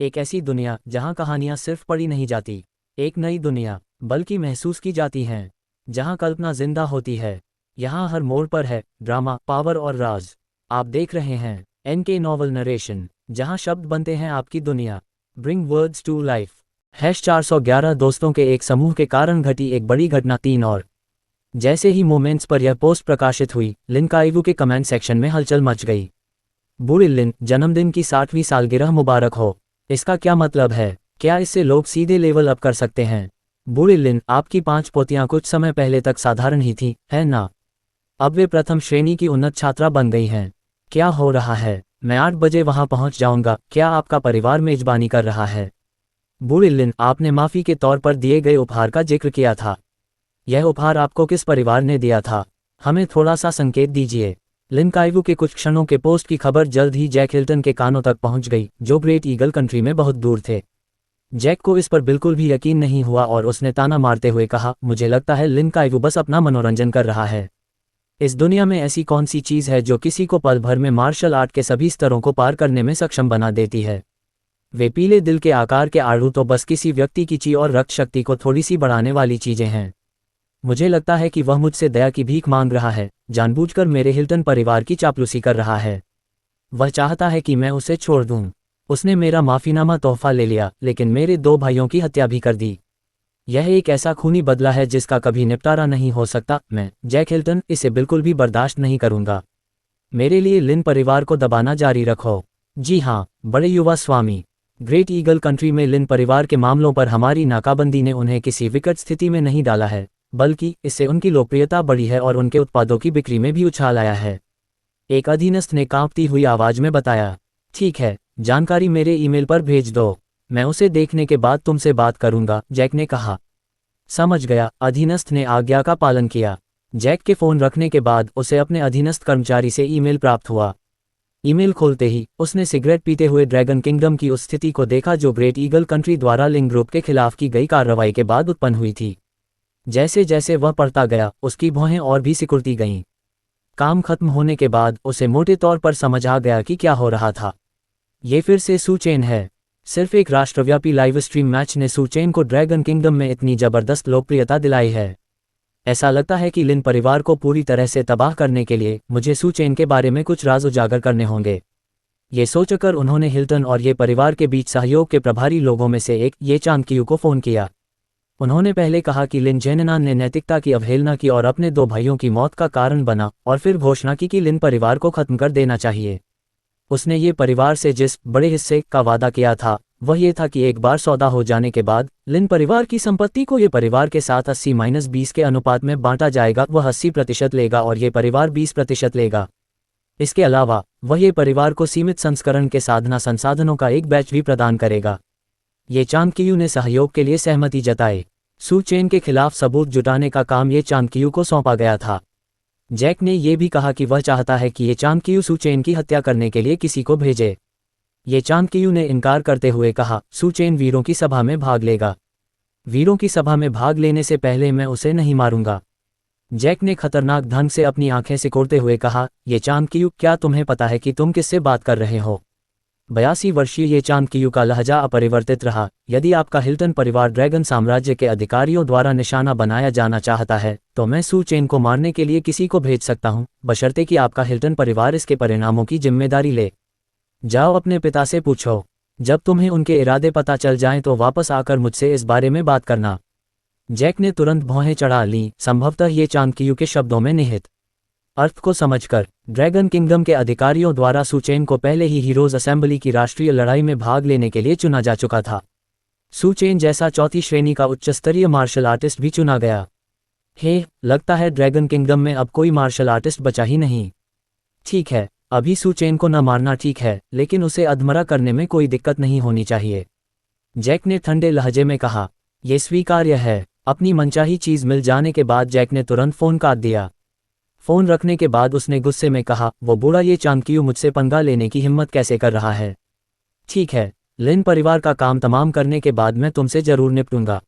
एक ऐसी दुनिया जहां कहानियां सिर्फ पढ़ी नहीं जाती, एक नई दुनिया बल्कि महसूस की जाती हैं, जहां कल्पना जिंदा होती है। यहाँ हर मोड़ पर है ड्रामा, पावर और राज। आप देख रहे हैं एनके नॉवल नरेशन, जहां शब्द बनते हैं आपकी दुनिया। Bring words to life. #411 दोस्तों के एक समूह के कारण घटी एक बड़ी घटना 3 और। जैसे ही मोमेंट्स पर यह पोस्ट प्रकाशित हुई, लिन काइवू के कमेंट सेक्शन में हलचल मच गई। बूढ़ी लिन, जन्मदिन की 60वीं सालगिरह मुबारक हो। इसका क्या मतलब है? क्या इससे लोग सीधे लेवल अप कर सकते हैं? बूढ़ी लिन, आपकी 5 पोतियां कुछ समय पहले तक साधारण ही थी, है ना? अब वे प्रथम श्रेणी की उन्नत छात्रा बन गई हैं। क्या हो रहा है? मैं 8 बजे वहां पहुंच जाऊंगा। क्या आपका परिवार मेजबानी कर रहा है? बूढ़ी लिन, आपने माफी के तौर पर दिए गए उपहार का जिक्र किया था। यह उपहार आपको किस परिवार ने दिया था? हमें थोड़ा सा संकेत दीजिए। लिन काइवू के कुछ क्षणों के पोस्ट की खबर जल्द ही जैक हिल्टन के कानों तक पहुंच गई, जो ग्रेट ईगल कंट्री में बहुत दूर थे। जैक को इस पर बिल्कुल भी यकीन नहीं हुआ और उसने ताना मारते हुए कहा, मुझे लगता है लिन काइवू बस अपना मनोरंजन कर रहा है। इस दुनिया में ऐसी कौन सी चीज़ है जो किसी को पल भर में मार्शल आर्ट के सभी स्तरों को पार करने में सक्षम बना देती है? वे पीले दिल के आकार के आड़ू तो बस किसी व्यक्ति की ची और रक्त शक्ति को थोड़ी सी बढ़ाने वाली चीज़ें हैं। मुझे लगता है कि वह मुझसे दया की भीख मांग रहा है, जानबूझकर मेरे हिल्टन परिवार की चापलूसी कर रहा है। वह चाहता है कि मैं उसे छोड़ दूं। उसने मेरा माफीनामा तोहफा ले लिया, लेकिन मेरे 2 भाइयों की हत्या भी कर दी। यह एक ऐसा खूनी बदला है जिसका कभी निपटारा नहीं हो सकता। मैं, जैक हिल्टन, इसे बिल्कुल भी बर्दाश्त नहीं करूंगा। मेरे लिए लिन परिवार को दबाना जारी रखो। जी हाँ, बड़े युवा स्वामी। ग्रेट ईगल कंट्री में लिन परिवार के मामलों पर हमारी नाकाबंदी ने उन्हें किसी विकट स्थिति में नहीं डाला है, बल्कि इससे उनकी लोकप्रियता बढ़ी है और उनके उत्पादों की बिक्री में भी उछाल आया है। एक अधीनस्थ ने कांपती हुई आवाज में बताया। ठीक है, जानकारी मेरे ईमेल पर भेज दो। मैं उसे देखने के बाद तुमसे बात करूंगा, जैक ने कहा। समझ गया, अधीनस्थ ने आज्ञा का पालन किया। जैक के फोन रखने के बाद उसे अपने अधीनस्थ कर्मचारी से ईमेल प्राप्त हुआ। ईमेल खोलते ही उसने सिगरेट पीते हुए ड्रैगन किंगडम की उस स्थिति को देखा जो ग्रेट ईगल कंट्री द्वारा लिंग ग्रुप के खिलाफ की गई कार्रवाई के बाद उत्पन्न हुई थी। जैसे जैसे वह पढ़ता गया, उसकी भौहें और भी सिकुड़ती गईं। काम खत्म होने के बाद उसे मोटे तौर पर समझ आ गया कि क्या हो रहा था। ये फिर से सू चेन है। सिर्फ एक राष्ट्रव्यापी लाइव स्ट्रीम मैच ने सू चेन को ड्रैगन किंगडम में इतनी जबरदस्त लोकप्रियता दिलाई है। ऐसा लगता है कि लिन परिवार को पूरी तरह से तबाह करने के लिए मुझे सू चेन के बारे में कुछ राज उजागर करने होंगे। ये सोचकर उन्होंने हिल्टन और ये परिवार के बीच सहयोग के प्रभारी लोगों में से एक, ये चांदकियू को फ़ोन किया। उन्होंने पहले कहा कि लिन जेननान ने नैतिकता की अवहेलना की और अपने 2 भाइयों की मौत का कारण बना, और फिर घोषणा की कि लिन परिवार को खत्म कर देना चाहिए। उसने ये परिवार से जिस बड़े हिस्से का वादा किया था, वह ये था कि एक बार सौदा हो जाने के बाद लिन परिवार की संपत्ति को ये परिवार के साथ 80-20 के अनुपात में बांटा जाएगा। वह 80% लेगा और ये परिवार 20% लेगा। इसके अलावा वह ये परिवार को सीमित संस्करण के संसाधनों का एक बैच भी प्रदान करेगा। ये चांदकियू ने सहयोग के लिए सहमति जताई। सू चेन के खिलाफ सबूत जुटाने का काम ये चांदकियू को सौंपा गया था। जैक ने यह भी कहा कि वह चाहता है कि ये चांदकियू सू चेन की हत्या करने के लिए किसी को भेजे। ये चांदकियू ने इनकार करते हुए कहा, सू चेन वीरों की सभा में भाग लेगा। वीरों की सभा में भाग लेने से पहले मैं उसे नहीं मारूंगा। जैक ने खतरनाक ढंग से अपनी आंखें सिकोड़ते हुए कहा, ये चांदकियू, क्या तुम्हें पता है कि तुम किससे बात कर रहे हो? 82 वर्षीय ये चांदकियू का लहजा अपरिवर्तित रहा। यदि आपका हिल्टन परिवार ड्रैगन साम्राज्य के अधिकारियों द्वारा निशाना बनाया जाना चाहता है, तो मैं सू चेन को मारने के लिए किसी को भेज सकता हूं, बशर्ते कि आपका हिल्टन परिवार इसके परिणामों की जिम्मेदारी ले। जाओ अपने पिता से पूछो। जब तुम्हें उनके इरादे पता चल जाएं तो वापस आकर मुझसे इस बारे में बात करना। जैक ने तुरंत भौहें चढ़ा लीं, संभवतः ये चांदकियू के शब्दों में निहित अर्थ को समझकर। ड्रैगन किंगडम के अधिकारियों द्वारा सू चेन को पहले ही हीरोज असेंबली की राष्ट्रीय लड़ाई में भाग लेने के लिए चुना जा चुका था। सू चेन जैसा 4थी श्रेणी का उच्चस्तरीय मार्शल आर्टिस्ट भी चुना गया। लगता है ड्रैगन किंगडम में अब कोई मार्शल आर्टिस्ट बचा ही नहीं। ठीक है, अभी सू चेन को न मारना ठीक है, लेकिन उसे अधमरा करने में कोई दिक्कत नहीं होनी चाहिए। जैक ने ठंडे लहजे में कहा, यह स्वीकार्य है। अपनी मनचाही चीज मिल जाने के बाद जैक ने तुरंत फोन काट दिया। फोन रखने के बाद उसने गुस्से में कहा, वो बूढ़ा ये चांदकियू मुझसे पंगा लेने की हिम्मत कैसे कर रहा है? ठीक है, लिन परिवार का काम तमाम करने के बाद मैं तुमसे जरूर निपटूंगा।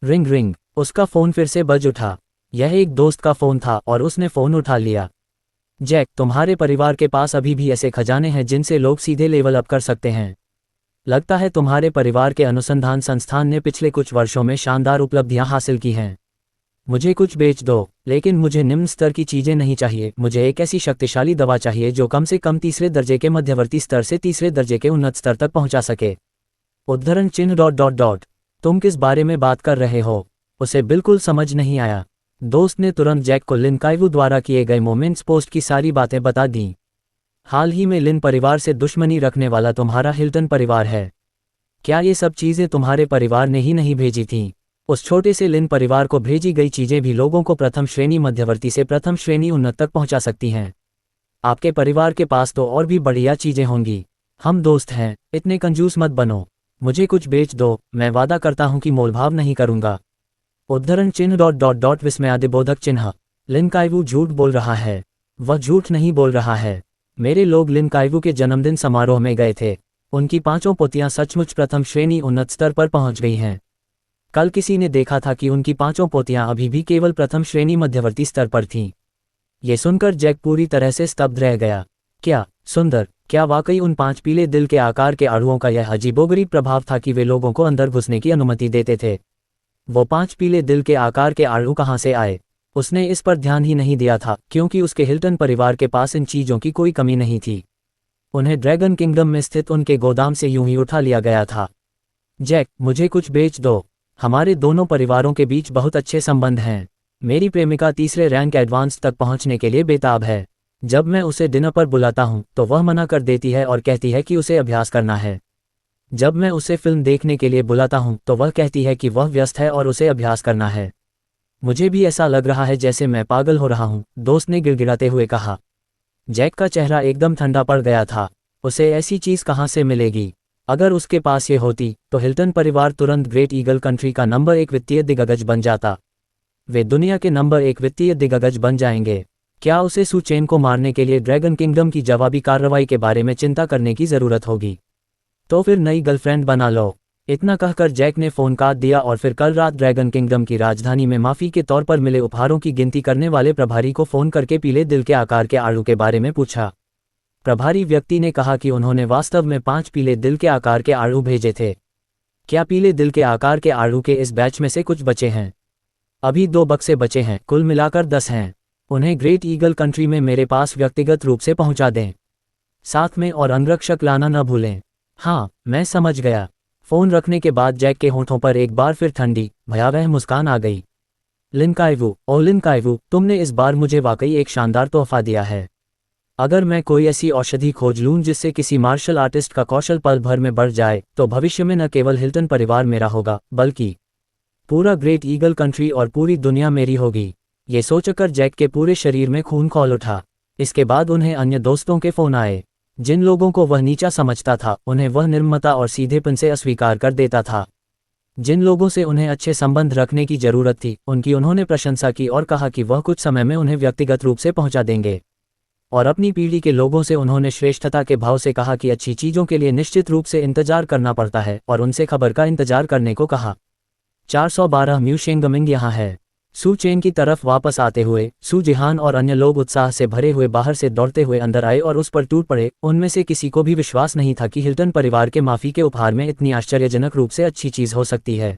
रिंग रिंग, उसका फोन फिर से बज उठा। यह एक दोस्त का फोन था और उसने फोन उठा लिया। जैक, तुम्हारे परिवार के पास अभी भी ऐसे खजाने हैं जिनसे लोग सीधे लेवल अप कर सकते हैं। लगता है तुम्हारे परिवार के अनुसंधान संस्थान ने पिछले कुछ वर्षों में शानदार उपलब्धियां हासिल की हैं। मुझे कुछ बेच दो, लेकिन मुझे निम्न स्तर की चीजें नहीं चाहिए। मुझे एक ऐसी शक्तिशाली दवा चाहिए जो कम से कम तीसरे दर्जे के मध्यवर्ती स्तर से तीसरे दर्जे के उन्नत स्तर तक पहुंचा सके। उद्धरण चिन्ह ... तुम किस बारे में बात कर रहे हो? उसे बिल्कुल समझ नहीं आया। दोस्त ने तुरंत जैक को लिन काइवू द्वारा किए गए मोमेंट्स पोस्ट की सारी बातें बता दीं। हाल ही में लिन परिवार से दुश्मनी रखने वाला तुम्हारा हिल्टन परिवार है। क्या ये सब चीज़ें तुम्हारे परिवार ने ही नहीं भेजी थीं? उस छोटे से लिन परिवार को भेजी गई चीज़ें भी लोगों को प्रथम श्रेणी मध्यवर्ती से प्रथम श्रेणी उन्नत तक पहुंचा सकती हैं। आपके परिवार के पास तो और भी बढ़िया चीज़ें होंगी। हम दोस्त हैं, इतने कंजूस मत बनो। मुझे कुछ बेच दो, मैं वादा करता हूं कि मोलभाव नहीं करूंगा। उद्धरण चिन्ह ... विस्मयादिबोधक चिन्ह। लिन काइवू झूठ बोल रहा है। वह झूठ नहीं बोल रहा है। मेरे लोग लिन काइवू के जन्मदिन समारोह में गए थे। उनकी 5 पोतियां सचमुच प्रथम श्रेणी उन्नत स्तर पर पहुंच गई हैं। कल किसी ने देखा था कि उनकी 5 पोतियां अभी भी केवल प्रथम श्रेणी मध्यवर्ती स्तर पर थीं। ये सुनकर जैक पूरी तरह से स्तब्ध रह गया। क्या सुंदर! क्या वाकई उन 5 पीले दिल के आकार के अणुओं का यह अजीबोगरीब प्रभाव था कि वे लोगों को अंदर घुसने की अनुमति देते थे? वो 5 पीले दिल के आकार के अणु कहाँ से आए? उसने इस पर ध्यान ही नहीं दिया था, क्योंकि उसके हिल्टन परिवार के पास इन चीज़ों की कोई कमी नहीं थी। उन्हें ड्रैगन किंगडम में स्थित उनके गोदाम से यूं ही उठा लिया गया था। जैक, मुझे कुछ बेच दो। हमारे दोनों परिवारों के बीच बहुत अच्छे संबंध हैं। मेरी प्रेमिका तीसरे रैंक एडवांस तक पहुंचने के लिए बेताब है। जब मैं उसे डिनर पर बुलाता हूं, तो वह मना कर देती है और कहती है कि उसे अभ्यास करना है। जब मैं उसे फिल्म देखने के लिए बुलाता हूं, तो वह कहती है कि वह व्यस्त है और उसे अभ्यास करना है। मुझे भी ऐसा लग रहा है जैसे मैं पागल हो रहा हूं, दोस्त ने गिड़गिड़ाते हुए कहा। जैक का चेहरा एकदम ठंडा पड़ गया था। उसे ऐसी चीज़ कहाँ से मिलेगी? अगर उसके पास ये होती, तो हिल्टन परिवार तुरंत ग्रेट ईगल कंट्री का नंबर 1 वित्तीय दिग्गज बन जाता। वे दुनिया के नंबर 1 वित्तीय दिग्गज बन जाएंगे। क्या उसे सू चेन को मारने के लिए ड्रैगन किंगडम की जवाबी कार्रवाई के बारे में चिंता करने की ज़रूरत होगी? तो फिर नई गर्लफ्रेंड बना लो। इतना कहकर जैक ने फ़ोन काट दिया और फिर कल रात ड्रैगन किंगडम की राजधानी में माफ़ी के तौर पर मिले उपहारों की गिनती करने वाले प्रभारी को फ़ोन करके पीले दिल के आकार के अणु के बारे में पूछा। प्रभारी व्यक्ति ने कहा कि उन्होंने वास्तव में 5 पीले दिल के आकार के अणु भेजे थे। क्या पीले दिल के आकार के अणु के इस बैच में से कुछ बचे हैं? अभी 2 बक्से बचे हैं, कुल मिलाकर 10 हैं। उन्हें ग्रेट ईगल कंट्री में मेरे पास व्यक्तिगत रूप से पहुंचा दें। साथ में और अंगरक्षक लाना न भूलें। हाँ, मैं समझ गया। फ़ोन रखने के बाद जैक के होठों पर एक बार फिर ठंडी, भयावह मुस्कान आ गई। लिन काइवू, ओ लिन काइवू, तुमने इस बार मुझे वाकई एक शानदार तोहफा दिया है। अगर मैं कोई ऐसी औषधि खोज लूँ जिससे किसी मार्शल आर्टिस्ट का कौशल पल भर में बढ़ जाए, तो भविष्य में न केवल हिल्टन परिवार मेरा होगा, बल्कि पूरा ग्रेट ईगल कंट्री और पूरी दुनिया मेरी होगी। ये सोचकर जैक के पूरे शरीर में खून खौल उठा। इसके बाद उन्हें अन्य दोस्तों के फ़ोन आए। जिन लोगों को वह नीचा समझता था, उन्हें वह निर्ममता और सीधेपन से अस्वीकार कर देता था। जिन लोगों से उन्हें अच्छे संबंध रखने की ज़रूरत थी, उनकी उन्होंने प्रशंसा की और कहा कि वह कुछ समय में उन्हें व्यक्तिगत रूप से पहुंचा देंगे। और अपनी पीढ़ी के लोगों से उन्होंने श्रेष्ठता के भाव से कहा कि अच्छी चीज़ों के लिए निश्चित रूप से इंतजार करना पड़ता है, और उनसे खबर का इंतजार करने को कहा। 412 म्यू शेंगमिंग यहाँ है। सू चेन की तरफ वापस आते हुए सू जिहान और अन्य लोग उत्साह से भरे हुए बाहर से दौड़ते हुए अंदर आए और उस पर टूट पड़े। उनमें से किसी को भी विश्वास नहीं था कि हिल्टन परिवार के माफ़ी के उपहार में इतनी आश्चर्यजनक रूप से अच्छी चीज़ हो सकती है।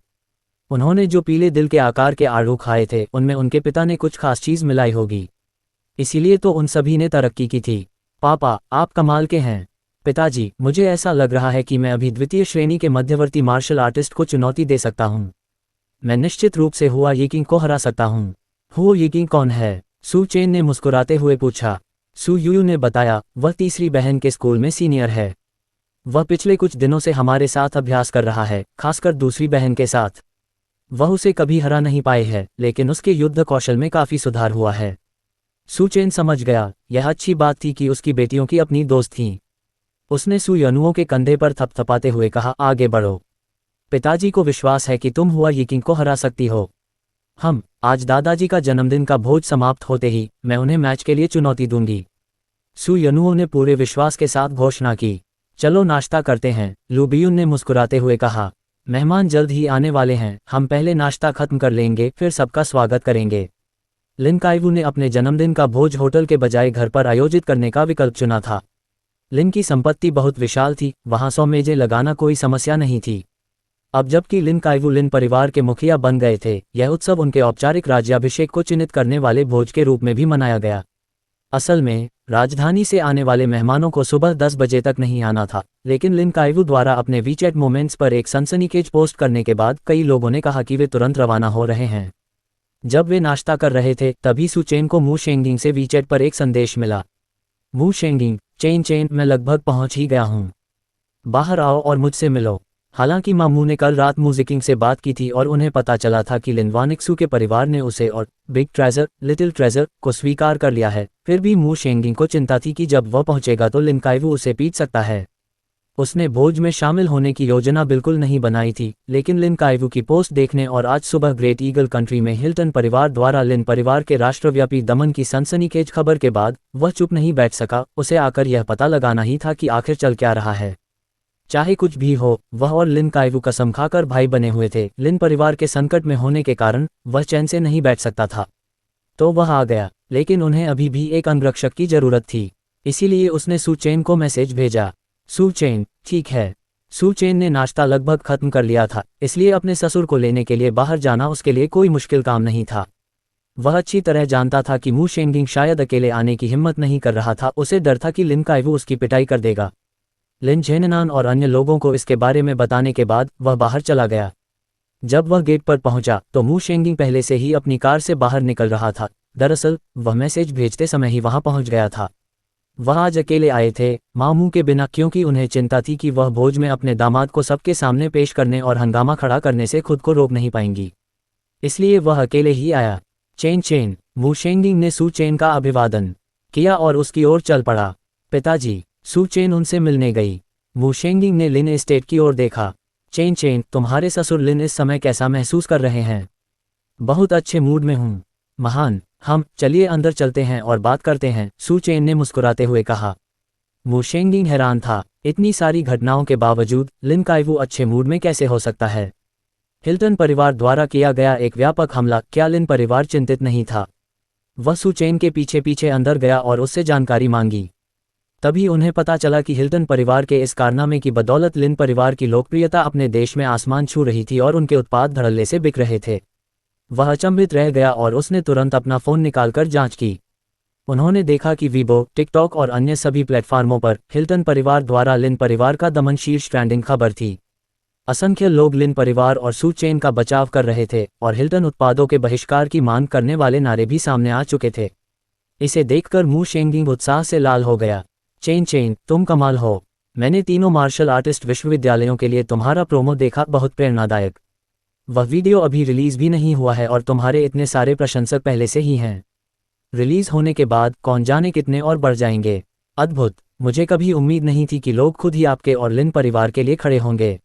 उन्होंने जो पीले दिल के आकार के आड़ू खाए थे, उनमें उनके पिता ने कुछ खास चीज़ मिलाई होगी। इसीलिए तो उन सभी ने तरक्की की थी। पापा, आप कमाल के हैं। पिताजी, मुझे ऐसा लग रहा है कि मैं अभी द्वितीय श्रेणी के मध्यवर्ती मार्शल आर्टिस्ट को चुनौती दे सकता हूँ। मैं निश्चित रूप से हुआ यिकिंग को हरा सकता हूँ। हुआ यिकिंग कौन है? सू चेन ने मुस्कुराते हुए पूछा। सू यूयू ने बताया, वह तीसरी बहन के स्कूल में सीनियर है। वह पिछले कुछ दिनों से हमारे साथ अभ्यास कर रहा है, खासकर दूसरी बहन के साथ। वह उसे कभी हरा नहीं पाए है, लेकिन उसके युद्ध कौशल में काफ़ी सुधार हुआ है। सू चेन समझ गया, यह अच्छी बात थी कि उसकी बेटियों की अपनी दोस्त थीं। उसने सू यनुओं के कंधे पर थपथपाते हुए कहा, आगे बढ़ो। पिताजी को विश्वास है कि तुम हुआ यिकिंग को हरा सकती हो। आज दादाजी का जन्मदिन का भोज समाप्त होते ही मैं उन्हें मैच के लिए चुनौती दूंगी। सू यनुओं ने पूरे विश्वास के साथ घोषणा की। चलो नाश्ता करते हैं, लू बियुन ने मुस्कुराते हुए कहा। मेहमान जल्द ही आने वाले हैं, हम पहले नाश्ता खत्म कर लेंगे, फिर सबका स्वागत करेंगे। लिन काइवू ने अपने जन्मदिन का भोज होटल के बजाय घर पर आयोजित करने का विकल्प चुना था। लिन की संपत्ति बहुत विशाल थी, वहां 100 मेजें लगाना कोई समस्या नहीं थी। अब जबकि लिन काइवू लिन परिवार के मुखिया बन गए थे, यह उत्सव उनके औपचारिक राज्याभिषेक को चिन्हित करने वाले भोज के रूप में भी मनाया गया। असल में राजधानी से आने वाले मेहमानों को सुबह 10 बजे तक नहीं आना था, लेकिन लिन काइवू द्वारा अपने वीचैट मोमेंट्स पर एक सनसनीखेज पोस्ट करने के बाद कई लोगों ने कहा कि वे तुरंत रवाना हो रहे हैं। जब वे नाश्ता कर रहे थे तभी सू चेन को मू शेंगिंग से वीचैट पर एक संदेश मिला। मू शेंगिंग, चेन, मैं लगभग पहुंच ही गया हूं। बाहर आओ और मुझसे मिलो। हालांकि मामू ने कल रात मू जिकिंग से बात की थी और उन्हें पता चला था कि लिन वानिक्सू के परिवार ने उसे और बिग ट्रेजर, लिटिल ट्रेजर को स्वीकार कर लिया है। फिर भी मू शेंगिंग को चिंता थी कि जब वह पहुंचेगा तो लिन काइवू उसे पीट सकता है। उसने भोज में शामिल होने की योजना बिल्कुल नहीं बनाई थी, लेकिन लिन काइवू की पोस्ट देखने और आज सुबह ग्रेट ईगल कंट्री में हिल्टन परिवार द्वारा लिन परिवार के राष्ट्रव्यापी दमन की सनसनीखेज खबर के बाद वह चुप नहीं बैठ सका। उसे आकर यह पता लगाना ही था कि आखिर चल क्या रहा है। चाहे कुछ भी हो, वह और लिन काइवू कसम खाकर भाई बने हुए थे। लिन परिवार के संकट में होने के कारण वह चैन से नहीं बैठ सकता था। तो वह आ गया, लेकिन उन्हें अभी भी एक अंगरक्षक की जरूरत थी। इसीलिए उसने सू चेन को मैसेज भेजा। सू चेन, ठीक है। सू चेन ने नाश्ता लगभग खत्म कर लिया था, इसलिए अपने ससुर को लेने के लिए बाहर जाना उसके लिए कोई मुश्किल काम नहीं था। वह अच्छी तरह जानता था कि मू शेंगिंग शायद अकेले आने की हिम्मत नहीं कर रहा था। उसे डर था कि लिन काइवू उसकी पिटाई कर देगा। लिन झेननान और अन्य लोगों को इसके बारे में बताने के बाद वह बाहर चला गया। जब वह गेट पर पहुंचा तो मू शेंगिंग पहले से ही अपनी कार से बाहर निकल रहा था। दरअसल वह मैसेज भेजते समय ही वहां पहुंच गया था। वह आज अकेले आए थे, मामू के बिना, क्योंकि उन्हें चिंता थी कि वह भोज में अपने दामाद को सबके सामने पेश करने और हंगामा खड़ा करने से खुद को रोक नहीं पाएंगी। इसलिए वह अकेले ही आया। चेन, मू शेंगिंग ने सू चेन का अभिवादन किया और उसकी ओर चल पड़ा। पिताजी, सू चेन उनसे मिलने गई। मू शेंगिंग ने लिन एस्टेट की ओर देखा। चेन, तुम्हारे ससुर लिन इस समय कैसा महसूस कर रहे हैं? बहुत अच्छे मूड में हूँ। महान, हम चलिए अंदर चलते हैं और बात करते हैं, सू चेन ने मुस्कुराते हुए कहा। मू शेंगिंग हैरान था, इतनी सारी घटनाओं के बावजूद लिन काइवू अच्छे मूड में कैसे हो सकता है? हिल्टन परिवार द्वारा किया गया एक व्यापक हमला, क्या लिन परिवार चिंतित नहीं था? वह सू चेन के पीछे पीछे अंदर गया और उससे जानकारी मांगी। तभी उन्हें पता चला कि हिल्टन परिवार के इस कारनामे की बदौलत लिन परिवार की लोकप्रियता अपने देश में आसमान छू रही थी और उनके उत्पाद धड़ल्ले से बिक रहे थे। वह अचंभित रह गया और उसने तुरंत अपना फ़ोन निकालकर जांच की। उन्होंने देखा कि वीबो, टिकटॉक और अन्य सभी प्लेटफार्मों पर हिल्टन परिवार द्वारा लिन परिवार का दमन शीर्ष ट्रेंडिंग खबर थी। असंख्य लोग लिन परिवार और सू चेन का बचाव कर रहे थे और हिल्टन उत्पादों के बहिष्कार की मांग करने वाले नारे भी सामने आ चुके थे। इसे देखकर मू शेंगिंग उत्साह से लाल हो गया। चेन, तुम कमाल हो। मैंने तीनों मार्शल आर्टिस्ट विश्वविद्यालयों के लिए तुम्हारा प्रोमो देखा, बहुत प्रेरणादायक। वह वीडियो अभी रिलीज भी नहीं हुआ है और तुम्हारे इतने सारे प्रशंसक पहले से ही हैं। रिलीज होने के बाद कौन जाने कितने और बढ़ जाएंगे। अद्भुत, मुझे कभी उम्मीद नहीं थी कि लोग खुद ही आपके और लिन परिवार के लिए खड़े होंगे।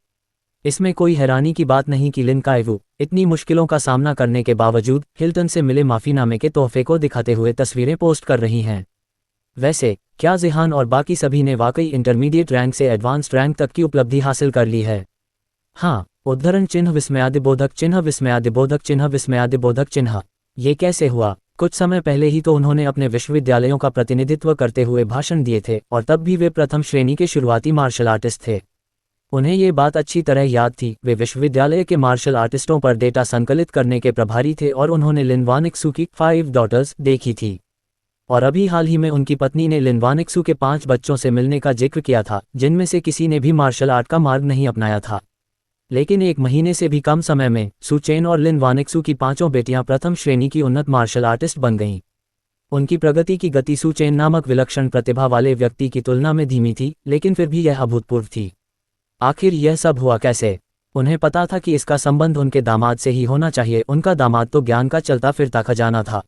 इसमें कोई हैरानी की बात नहीं कि लिन काइवू इतनी मुश्किलों का सामना करने के बावजूद हिल्टन से मिले माफीनामे के तोहफे को दिखाते हुए तस्वीरें पोस्ट कर रही हैं। वैसे क्या जिहान और बाकी सभी ने वाकई इंटरमीडिएट रैंक से एडवांस्ड रैंक तक की उपलब्धि हासिल कर ली है? हाँ, उद्धरण चिन्ह विस्मयादिबोधक चिन्ह विस्मयादिबोधक चिन्ह विस्मयादिबोधक चिन्ह। ये कैसे हुआ? कुछ समय पहले ही तो उन्होंने अपने विश्वविद्यालयों का प्रतिनिधित्व करते हुए भाषण दिए थे और तब भी वे प्रथम श्रेणी के शुरुआती मार्शल आर्टिस्ट थे। उन्हें ये बात अच्छी तरह याद थी। वे विश्वविद्यालय के मार्शल आर्टिस्टों पर डेटा संकलित करने के प्रभारी थे और उन्होंने लिन वानिक्सू की 5 डॉटर्स देखी थी। और अभी हाल ही में उनकी पत्नी ने लिन वानिक्सू के 5 बच्चों से मिलने का जिक्र किया था, जिनमें से किसी ने भी मार्शल आर्ट का मार्ग नहीं अपनाया था। लेकिन 1 महीने से भी कम समय में सू चेन और लिन वानिक्सू की 5 बेटियां प्रथम श्रेणी की उन्नत मार्शल आर्टिस्ट बन गईं। उनकी प्रगति की गति सू चेन नामक विलक्षण प्रतिभा वाले व्यक्ति की तुलना में धीमी थी, लेकिन फिर भी यह अभूतपूर्व थी। आखिर यह सब हुआ कैसे? उन्हें पता था कि इसका संबंध उनके दामाद से ही होना चाहिए। उनका दामाद तो ज्ञान का चलता फिरता खजाना था।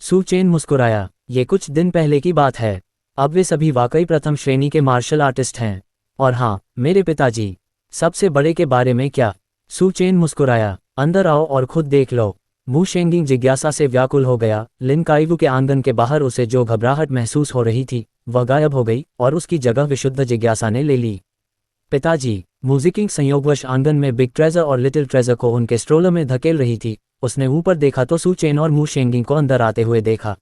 सू चेन मुस्कुराया। ये कुछ दिन पहले की बात है। अब वे सभी वाकई प्रथम श्रेणी के मार्शल आर्टिस्ट हैं। और हाँ, मेरे पिताजी। सबसे बड़े के बारे में क्या? सू चेन मुस्कुराया। अंदर आओ और खुद देख लो। मू शेंगिंग जिज्ञासा से व्याकुल हो गया। लिन काइवू के आंगन के बाहर उसे जो घबराहट महसूस हो रही थी वह गायब हो गई और उसकी जगह विशुद्ध जिज्ञासा ने ले ली। पिताजी, म्यूजिकिंग संयोगवश आंगन में बिग ट्रेजर और लिटिल ट्रेजर को उनके स्ट्रोलर में धकेल रही थी। उसने ऊपर देखा तो सू चेन और मू शेंगिंग को अंदर आते हुए देखा।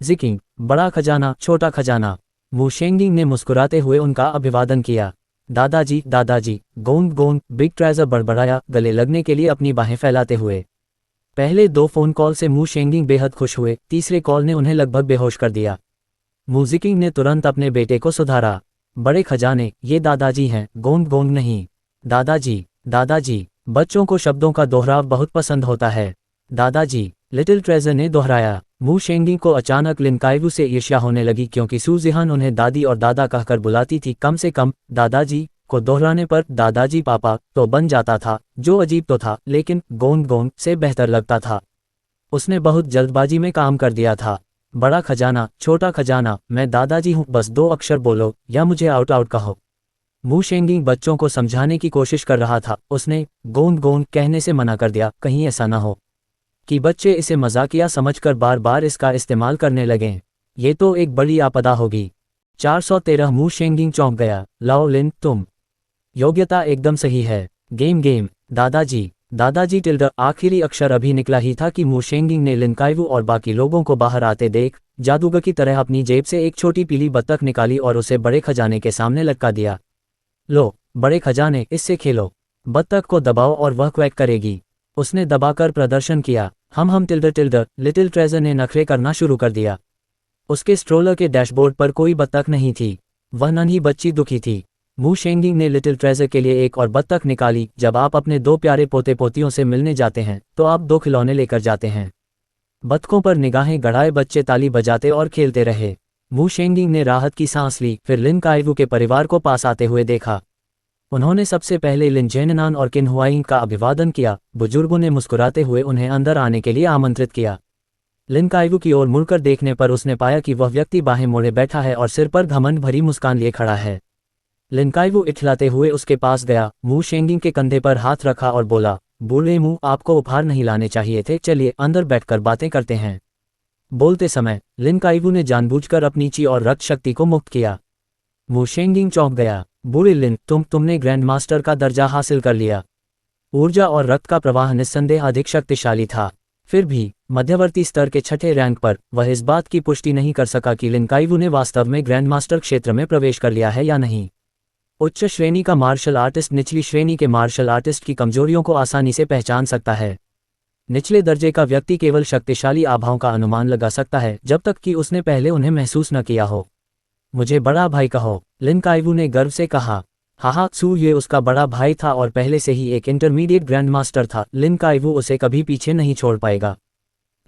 जिकिंग, बड़ा खजाना, छोटा खजाना। मू शेंगिंग ने मुस्कुराते हुए उनका अभिवादन किया। दादाजी दादाजी, गोंद गोंद, बिग ट्रेजर बड़बड़ाया, गले लगने के लिए अपनी बाहें फैलाते हुए। पहले 2 फ़ोन कॉल से मू शेंगिंग बेहद खुश हुए, तीसरे कॉल ने उन्हें लगभग बेहोश कर दिया। मू जिकिंग ने तुरंत अपने बेटे को सुधारा। बड़े खजाने, ये दादाजी हैं, गोंद गोंद नहीं। दादाजी दादाजी, बच्चों को शब्दों का दोहराव बहुत पसंद होता है। दादाजी, लिटिल ट्रेजर ने दोहराया। मू शेंगिंग को अचानक लिन काइवू से ईर्ष्या होने लगी क्योंकि सू जिहान उन्हें दादी और दादा कहकर बुलाती थी। कम से कम दादाजी को दोहराने पर दादाजी पापा तो बन जाता था, जो अजीब तो था लेकिन गोंद गोंद से बेहतर लगता था। उसने बहुत जल्दबाजी में काम कर दिया था। बड़ा खजाना, छोटा खजाना, मैं दादाजी हूँ, बस 2 अक्षर बोलो या मुझे आउट आउट कहो। मू शेंगिंग बच्चों को समझाने की कोशिश कर रहा था। उसने गोंद गोंद कहने से मना कर दिया, कहीं ऐसा ना हो कि बच्चे इसे मजाकिया समझकर बार बार इसका इस्तेमाल करने लगें। ये तो एक बड़ी आपदा होगी। 413 मू शेंगिंग चौंक गया। लाओ लिन, तुम योग्यता एकदम सही है। गेम गेम, दादाजी दादाजी टिल्डर, आखिरी अक्षर अभी निकला ही था कि मू शेंगिंग ने लिन काइवू और बाकी लोगों को बाहर आते देख जादूगर की तरह अपनी जेब से एक छोटी पीली बत्तख निकाली और उसे बड़े खजाने के सामने लटका दिया। लो बड़े खजाने, इससे खेलो। बत्तख को दबाओ और वह क्वैक करेगी। उसने दबाकर प्रदर्शन किया। हम टिल्डर टिल्डर, लिटिल ट्रेजर ने नखरे करना शुरू कर दिया। उसके स्ट्रोलर के डैशबोर्ड पर कोई बत्तख नहीं थी। वह नन्ही बच्ची दुखी थी। मू शेंगिंग ने लिटिल ट्रेजर के लिए एक और बत्तख निकाली। जब आप अपने 2 प्यारे पोते पोतियों से मिलने जाते हैं तो आप 2 खिलौने लेकर जाते हैं। बत्तखों पर निगाहें गड़ाए बच्चे ताली बजाते और खेलते रहे। मू शेंगिंग ने राहत की सांस ली, फिर लिन काइवू के परिवार को पास आते हुए देखा। उन्होंने सबसे पहले लिन जेननान और किन हुआइंग का अभिवादन किया। बुजुर्गों ने मुस्कुराते हुए उन्हें अंदर आने के लिए आमंत्रित किया। लिन काइवू की ओर मुड़कर देखने पर उसने पाया कि वह व्यक्ति बाहें मोड़े बैठा है और सिर पर घमंड भरी मुस्कान लिए खड़ा है। लिन काइवू इठलाते हुए उसके पास गया, मू शेंगिंग के कंधे पर हाथ रखा और बोला, बूढ़े मुंह, आपको उपहार नहीं लाने चाहिए थे, चलिए अंदर बैठकर बातें करते हैं। बोलते समय लिन काइवू ने जानबूझकर अपनी ची और रक्त शक्ति को मुक्त किया। मू शेंगिंग चौंक गया। बूढ़े लिन, तुमने ग्रैंड मास्टर का दर्जा हासिल कर लिया। ऊर्जा और रक्त का प्रवाह निस्संदेह अधिक शक्तिशाली था। फिर भी मध्यवर्ती स्तर के 6ठे रैंक पर वह इस बात की पुष्टि नहीं कर सका कि लिन काइवू ने वास्तव में ग्रैंड मास्टर क्षेत्र में प्रवेश कर लिया है या नहीं। उच्च श्रेणी का मार्शल आर्टिस्ट निचली श्रेणी के मार्शल आर्टिस्ट की कमजोरियों को आसानी से पहचान सकता है। निचले दर्जे का व्यक्ति केवल शक्तिशाली आभाओं का अनुमान लगा सकता है जब तक कि उसने पहले उन्हें महसूस न किया हो। मुझे बड़ा भाई कहो, लिन काइवू ने गर्व से कहा। हाहा सू, ये उसका बड़ा भाई था और पहले से ही एक इंटरमीडिएट ग्रैंड मास्टर था। लिन काइवू उसे कभी पीछे नहीं छोड़ पाएगा।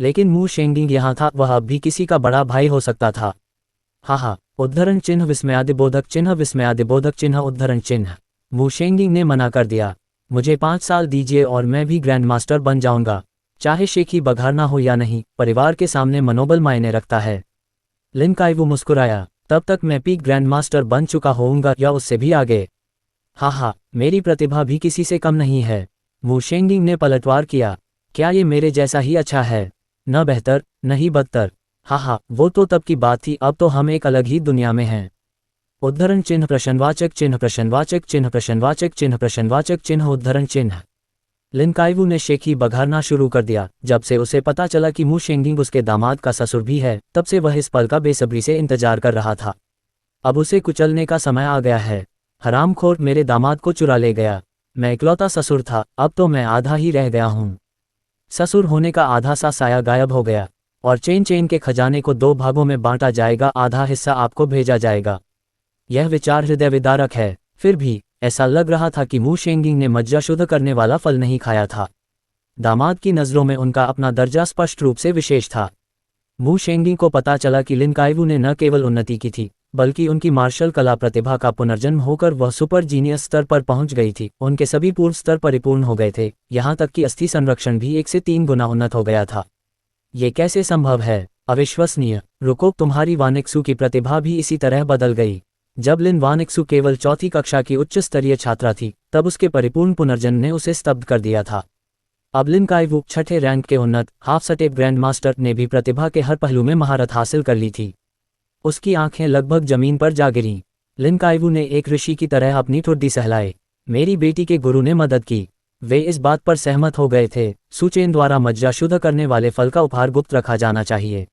लेकिन मू शेंगिंग यहाँ था, वह अब भी किसी का बड़ा भाई हो सकता था। हाहा, उद्धरण चिन्ह विस्मयादिबोधक चिन्ह विस्मयादिबोधक चिन्ह उद्धरण चिन्ह। मू शेंगिंग ने मना कर दिया। मुझे 5 साल दीजिए और मैं भी ग्रैंड मास्टर बन जाऊंगा। चाहे शेखी बघारना हो या नहीं, परिवार के सामने मनोबल मायने रखता है। लिन काइवू मुस्कुराया। तब तक मैं पीक ग्रैंड मास्टर बन चुका होऊंगा या उससे भी आगे। हाहा, मेरी प्रतिभा भी किसी से कम नहीं है। मू शेंगिंग ने पलटवार किया। क्या ये मेरे जैसा ही अच्छा है? न बेहतर, न ही बदतर। हाहा, वो तो तब की बात थी, अब तो हम एक अलग ही दुनिया में हैं। उद्धरण चिन्ह प्रश्नवाचक चिन्ह प्रश्नवाचक चिन्ह प्रश्नवाचक चिन्ह प्रश्नवाचक चिन्ह उद्धरण चिन्ह। लिन काइवू ने शेखी बघारना शुरू कर दिया। जब से उसे पता चला कि मू शेंगिंग उसके दामाद का ससुर भी है, तब से वह इस पल का बेसब्री से इंतजार कर रहा था। अब उसे कुचलने का समय आ गया है। हरामखोर मेरे दामाद को चुरा ले गया। मैं इकलौता ससुर था, अब तो मैं आधा ही रह गया हूँ। ससुर होने का आधा सा साया गायब हो गया और चेन के खजाने को 2 भागों में बांटा जाएगा, आधा हिस्सा आपको भेजा जाएगा। यह विचार हृदय विदारक है। फिर भी ऐसा लग रहा था कि मू शेंगिंग ने मज्जा शुद्ध करने वाला फल नहीं खाया था। दामाद की नज़रों में उनका अपना दर्जा स्पष्ट रूप से विशेष था। मू शेंगिंग को पता चला कि लिन काइवू ने न केवल उन्नति की थी, बल्कि उनकी मार्शल कला प्रतिभा का पुनर्जन्म होकर वह सुपर जीनियस स्तर पर पहुंच गई थी। उनके सभी पूर्व स्तर परिपूर्ण हो गए थे, यहाँ तक कि अस्थि संरक्षण भी 1 से 3 गुना उन्नत हो गया था। ये कैसे संभव है? अविश्वसनीय। रुको, तुम्हारी वानिक्सू की प्रतिभा भी इसी तरह बदल गई। जब लिन वानिक्सू केवल 4वीं कक्षा की उच्च स्तरीय छात्रा थी, तब उसके परिपूर्ण पुनर्जन्म ने उसे स्तब्ध कर दिया था। अब लिन काइवू 6ठे रैंक के उन्नत हाफ सटेप ग्रैंड मास्टर ने भी प्रतिभा के हर पहलू में महारत हासिल कर ली थी। उसकी आंखें लगभग जमीन पर जा गिरीं। लिन काइवू ने एक ऋषि की तरह अपनी ठुड्डी सहलाए। मेरी बेटी के गुरु ने मदद की। वे इस बात पर सहमत हो गए थे, सुचेन द्वारा मज्जा शुद्ध करने वाले फल का उपहार गुप्त रखा जाना चाहिए।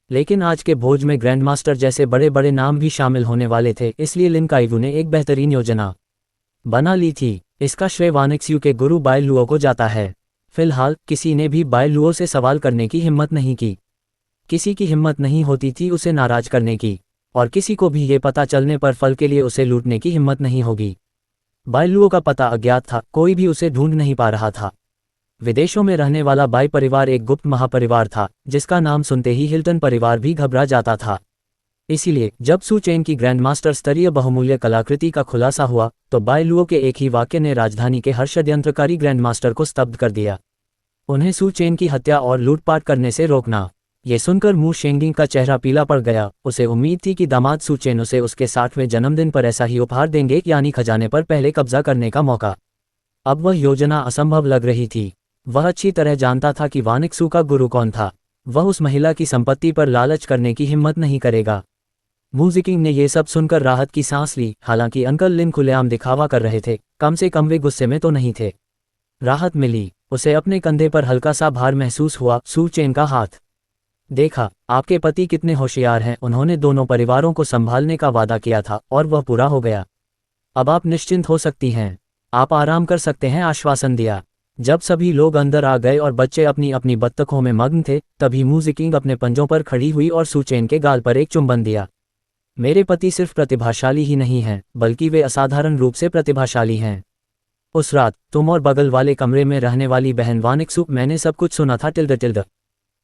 लेकिन आज के भोज में ग्रैंडमास्टर जैसे बड़े बड़े नाम भी शामिल होने वाले थे, इसलिए लिन काइवू ने एक बेहतरीन योजना बना ली थी। इसका श्रेय वानिक्स्यू के गुरु बाय लुओ को जाता है। फिलहाल किसी ने भी बाय लुओ से सवाल करने की हिम्मत नहीं की। किसी की हिम्मत नहीं होती थी उसे नाराज करने की, और किसी को भी ये पता चलने पर फल के लिए उसे लूटने की हिम्मत नहीं होगी। बाय लुओ का पता अज्ञात था, कोई भी उसे ढूंढ नहीं पा रहा था। विदेशों में रहने वाला बाय परिवार एक गुप्त महापरिवार था, जिसका नाम सुनते ही हिल्टन परिवार भी घबरा जाता था। इसीलिए जब सू चेन की ग्रैंडमास्टर स्तरीय बहुमूल्य कलाकृति का खुलासा हुआ, तो बाय लुओ के एक ही वाक्य ने राजधानी के हर षड्यंत्रकारी ग्रैंडमास्टर को स्तब्ध कर दिया। उन्हें सू चेन की हत्या और लूटपाट करने से रोकना। ये सुनकर मू शेंगिंग का चेहरा पीला पड़ गया। उसे उम्मीद थी कि दामाद सू चेन उसे उसके 60वें जन्मदिन पर ऐसा ही उपहार देंगे, यानी खजाने पर पहले कब्जा करने का मौका। अब वह योजना असंभव लग रही थी। वह अच्छी तरह जानता था कि वानिक्सू का गुरु कौन था। वह उस महिला की संपत्ति पर लालच करने की हिम्मत नहीं करेगा। मू शेंगिंग ने यह सब सुनकर राहत की सांस ली। हालांकि अंकल लिन खुलेआम दिखावा कर रहे थे, कम से कम वे गुस्से में तो नहीं थे। राहत मिली। उसे अपने कंधे पर हल्का सा भार महसूस हुआ। सू चेन का हाथ देखा। आपके पति कितने होशियार हैं, उन्होंने दोनों परिवारों को संभालने का वादा किया था और वह पूरा हो गया। अब आप निश्चिंत हो सकती हैं, आप आराम कर सकते हैं, आश्वासन दिया। जब सभी लोग अंदर आ गए और बच्चे अपनी अपनी बत्तखों में मग्न थे, तभी मू शेंगिंग अपने पंजों पर खड़ी हुई और सू चेन के गाल पर एक चुंबन दिया। मेरे पति सिर्फ प्रतिभाशाली ही नहीं हैं, बल्कि वे असाधारण रूप से प्रतिभाशाली हैं। उस रात तुम और बगल वाले कमरे में रहने वाली बहन वानिक्सू, मैंने सब कुछ सुना था। टिल्ड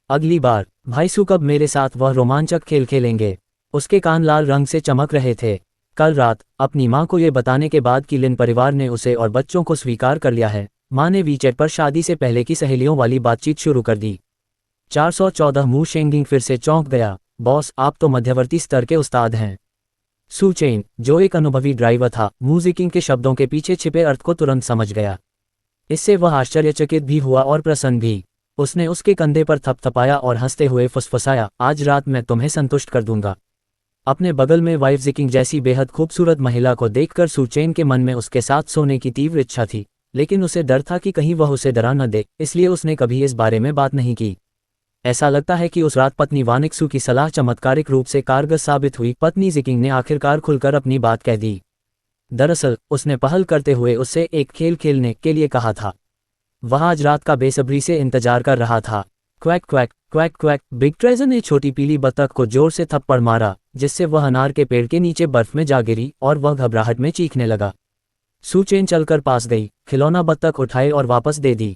अगली बार भाई सू कब मेरे साथ वह रोमांचक खेल खेलेंगे। उसके कान लाल रंग से चमक रहे थे। कल रात अपनी मां को ये बताने के बाद कि लिन परिवार ने उसे और बच्चों को स्वीकार कर लिया है, मां ने वीचैट पर शादी से पहले की सहेलियों वाली बातचीत शुरू कर दी। 414 मू शेंगिंग फिर से चौंक गया। बॉस, आप तो मध्यवर्ती स्तर के उस्ताद हैं। सू चेन, जो एक अनुभवी ड्राइवर था, मू शेंगिंग के शब्दों के पीछे छिपे अर्थ को तुरंत समझ गया। इससे वह आश्चर्यचकित भी हुआ और प्रसन्न भी। उसने उसके कंधे पर थपथपाया और हंसते हुए फुसफुसाया, आज रात मैं तुम्हें संतुष्ट कर दूंगा। अपने बगल में वाइफ शेंगिंग जैसी बेहद खूबसूरत महिला को देखकर सू चेन के मन में उसके साथ सोने की तीव्र इच्छा थी, लेकिन उसे डर था कि कहीं वह उसे डरा न दे, इसलिए उसने कभी इस बारे में बात नहीं की। ऐसा लगता है कि उस रात पत्नी वानिक्सू की सलाह चमत्कारिक रूप से कारगर साबित हुई। पत्नी शेंगिंग ने आखिरकार खुलकर अपनी बात कह दी। दरअसल उसने पहल करते हुए उससे एक खेल खेलने के लिए कहा था। वह आज रात का बेसब्री से इंतजार कर रहा था। Quack quack quack quack. Big treasure ने छोटी पीली बतख को जोर से थप्पड़ मारा, जिससे वह अनार के पेड़ के नीचे बर्फ में जा गिरी और वह घबराहट में चीखने लगा। सू चेन चलकर पास गई, खिलौना बतख उठाए और वापस दे दी।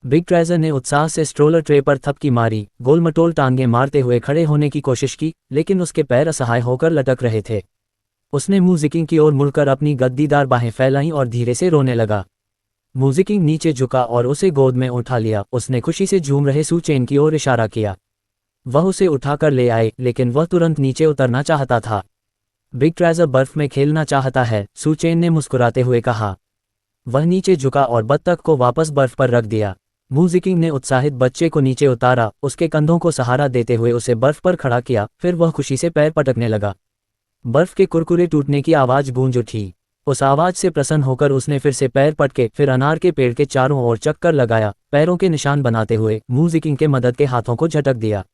बिग ट्रेजर ने उत्साह से स्ट्रोलर ट्रे पर थपकी मारी, गोलमटोल टांगे मारते हुए खड़े होने की कोशिश की, लेकिन उसके पैर असहाय होकर लटक रहे थे। उसने मू शेंगिंग की ओर मुड़कर अपनी गद्दीदार बाहें फैलाईं और धीरे से रोने लगा। मू शेंगिंग नीचे झुका और उसे गोद में उठा लिया। उसने खुशी से झूम रहे सू चेन की ओर इशारा किया। वह उसे उठाकर ले आए, लेकिन वह तुरंत नीचे उतरना चाहता था। बिग ट्रेजर बर्फ में खेलना चाहता है, सू चेन ने मुस्कुराते हुए कहा। वह नीचे झुका और बत्तख को वापस बर्फ पर रख दिया। मू शेंगिंग ने उत्साहित बच्चे को नीचे उतारा, उसके कंधों को सहारा देते हुए उसे बर्फ पर खड़ा किया, फिर वह खुशी से पैर पटकने लगा। बर्फ के कुरकुरे टूटने की आवाज गूंज उठी। उस आवाज से प्रसन्न होकर उसने फिर से पैर पटके, फिर अनार के पेड़ के चारों ओर चक्कर लगाया, पैरों के निशान बनाते हुए मू शेंगिंग के मदद के हाथों को झटक दिया।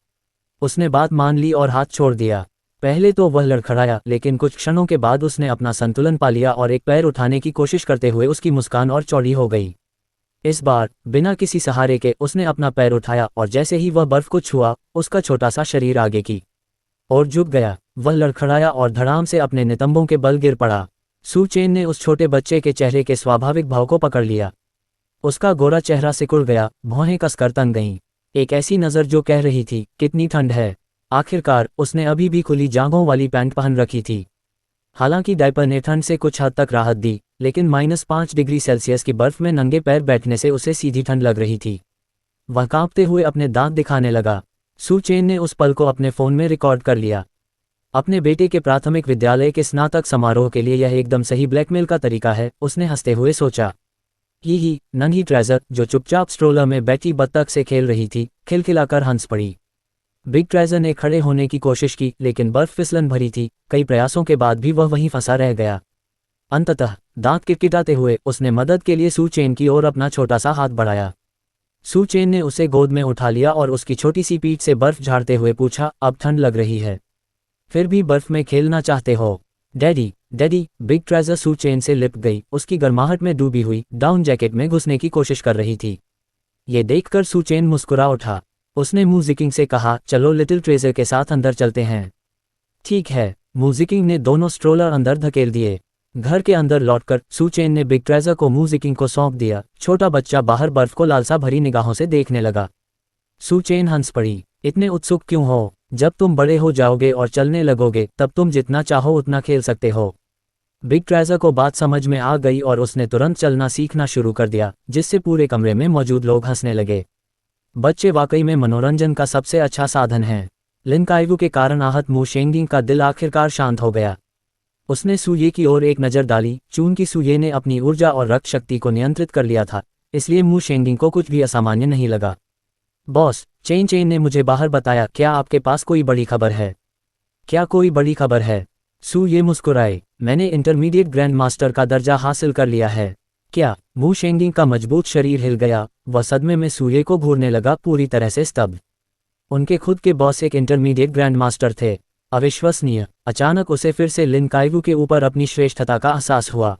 उसने बात मान ली और हाथ छोड़ दिया। पहले तो वह लड़खड़ाया, लेकिन कुछ क्षणों के बाद उसने अपना संतुलन पा लिया और एक पैर उठाने की कोशिश करते हुए उसकी मुस्कान और चौड़ी हो गई। इस बार बिना किसी सहारे के उसने अपना पैर उठाया और जैसे ही वह बर्फ को छुआ, उसका छोटा सा शरीर आगे की ओर झुक गया। वह लड़खड़ाया और धड़ाम से अपने नितंबों के बल गिर पड़ा। सू चेन ने उस छोटे बच्चे के चेहरे के स्वाभाविक भाव को पकड़ लिया। उसका गोरा चेहरा सिकुड़ गया, भौहें कसकर तन गईं। एक ऐसी नज़र जो कह रही थी, कितनी ठंड है। आखिरकार उसने अभी भी खुली जांघों वाली पैंट पहन रखी थी। हालांकि डायपर ने ठंड से कुछ हद तक राहत दी, लेकिन -5 डिग्री सेल्सियस की बर्फ में नंगे पैर बैठने से उसे सीधी ठंड लग रही थी। वह कांपते हुए अपने दांत दिखाने लगा। सू चेन ने उस पल को अपने फ़ोन में रिकॉर्ड कर लिया। अपने बेटे के प्राथमिक विद्यालय के स्नातक समारोह के लिए यह एकदम सही ब्लैकमेल का तरीका है, उसने हंसते हुए सोचा। ही नन्ही ट्रेजर, जो चुपचाप स्ट्रोलर में बैठी बत्तख से खेल रही थी, खिलखिलाकर हंस पड़ी। बिग ट्रेजर ने खड़े होने की कोशिश की, लेकिन बर्फ फिसलन भरी थी। कई प्रयासों के बाद भी वह वहीं फंसा रह गया। अंततः दांत किटकिटाते हुए उसने मदद के लिए सू चेन की ओर अपना छोटा सा हाथ बढ़ाया। सू चेन ने उसे गोद में उठा लिया और उसकी छोटी सी पीठ से बर्फ झाड़ते हुए पूछा, अब ठंड लग रही है, फिर भी बर्फ में खेलना चाहते हो? Daddy, daddy. बिग ट्रेजर सू चेन से लिपट गई, उसकी गर्माहट में डूबी हुई डाउन जैकेट में घुसने की कोशिश कर रही थी। ये देखकर सू चेन मुस्कुरा उठा। उसने मूजिकिंग से कहा, चलो लिटिल ट्रेजर के साथ अंदर चलते हैं। ठीक है। मूजिकिंग ने दोनों स्ट्रोलर अंदर धकेल दिए। घर के अंदर लौटकर सू चेन ने बिग ट्रेजर को मूजिकिंग को सौंप दिया। छोटा बच्चा बाहर बर्फ को लालसा भरी निगाहों से देखने लगा। सू चेन हंस पड़ी, इतने उत्सुक क्यों हो? जब तुम बड़े हो जाओगे और चलने लगोगे तब तुम जितना चाहो उतना खेल सकते हो। बिग ट्रेजर को बात समझ में आ गई और उसने तुरंत चलना सीखना शुरू कर दिया, जिससे पूरे कमरे में मौजूद लोग हंसने लगे। बच्चे वाकई में मनोरंजन का सबसे अच्छा साधन हैं। लिन काइवू के कारण आहत मू शेंगिंग का दिल आखिरकार शांत हो गया। उसने सूये की ओर एक नज़र डाली। चूंकि सूये ने अपनी ऊर्जा और रक्त शक्ति को नियंत्रित कर लिया था, इसलिए मू शेंगिंग को कुछ भी असामान्य नहीं लगा। बॉस, चेन चेन ने मुझे बाहर बताया, क्या आपके पास कोई बड़ी खबर है? क्या कोई बड़ी खबर है? सूये मुस्कुराए, मैंने इंटरमीडिएट ग्रैंड मास्टर का दर्जा हासिल कर लिया है। क्या? मू शेंगिंग का मजबूत शरीर हिल गया। वह सदमे में सूये को घूरने लगा, पूरी तरह से स्तब्ध। उनके खुद के बॉस एक इंटरमीडिएट ग्रैंड मास्टर थे। अविश्वसनीय। अचानक उसे फिर से लिन काइवू के ऊपर अपनी श्रेष्ठता का एहसास हुआ।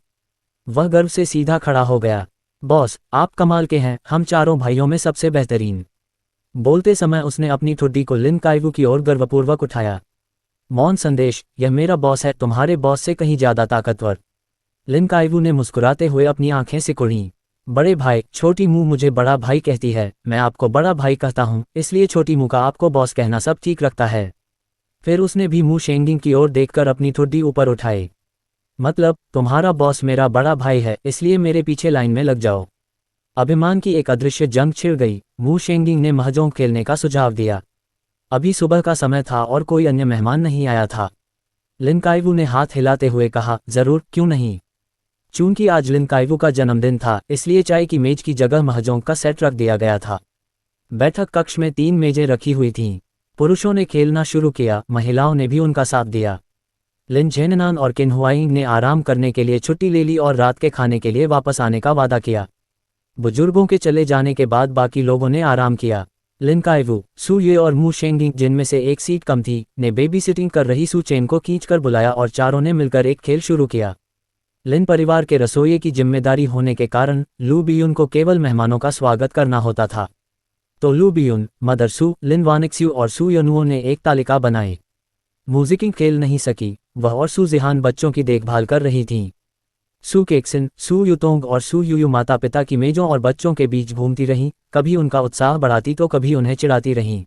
वह गर्व से सीधा खड़ा हो गया। बॉस, आप कमाल के हैं, हम चारों भाइयों में सबसे बेहतरीन। बोलते समय उसने अपनी ठुड्डी को लिन काइवू की ओर गर्वपूर्वक उठाया। मौन संदेश, यह मेरा बॉस है, तुम्हारे बॉस से कहीं ज्यादा ताकतवर। लिन काइवू ने मुस्कुराते हुए अपनी आंखें सिकुड़ीं। बड़े भाई, छोटी मुंह मुझे बड़ा भाई कहती है, मैं आपको बड़ा भाई कहता हूँ, इसलिए छोटी मुंह का आपको बॉस कहना सब ठीक रखता है। फिर उसने भी मू शेंगिंग की ओर देखकर अपनी ठुड्डी ऊपर उठाई। मतलब, तुम्हारा बॉस मेरा बड़ा भाई है, इसलिए मेरे पीछे लाइन में लग जाओ। अभिमान की एक अदृश्य जंग छिड़ गई। मू शेंगिंग ने महजोंग खेलने का सुझाव दिया। अभी सुबह का समय था और कोई अन्य मेहमान नहीं आया था। लिन काइवू ने हाथ हिलाते हुए कहा, जरूर, क्यों नहीं। चूंकि आज लिन काइवू का जन्मदिन था, इसलिए चाय की मेज की जगह महजोंग का सेट रख दिया गया था। बैठक कक्ष में 3 मेजें रखी हुई थीं। पुरुषों ने खेलना शुरू किया, महिलाओं ने भी उनका साथ दिया। लिन झेननान और किन हुआइंग ने आराम करने के लिए छुट्टी ले ली और रात के खाने के लिए वापस आने का वादा किया। बुजुर्गों के चले जाने के बाद बाकी लोगों ने आराम किया। लिन काइवू, सू ये और मू शेंगिंग, जिनमें से एक सीट कम थी, ने बेबी सिटिंग कर रही सू चेन को खींचकर बुलाया और चारों ने मिलकर एक खेल शुरू किया। लिन परिवार के रसोइये की जिम्मेदारी होने के कारण लू बियुन को केवल मेहमानों का स्वागत करना होता था। तो लू बियुन, मदर सू, लिन वानिक्स्यू और सू यनुओ ने एक तालिका बनाई। मूजिकिंग खेल नहीं सकी, वह और सू जिहान बच्चों की देखभाल कर रही थीं। सू केक्सिन, सू युतोंग और सू युयु माता पिता की मेजों और बच्चों के बीच घूमती रहीं, कभी उनका उत्साह बढ़ाती तो कभी उन्हें चिढ़ाती रहीं।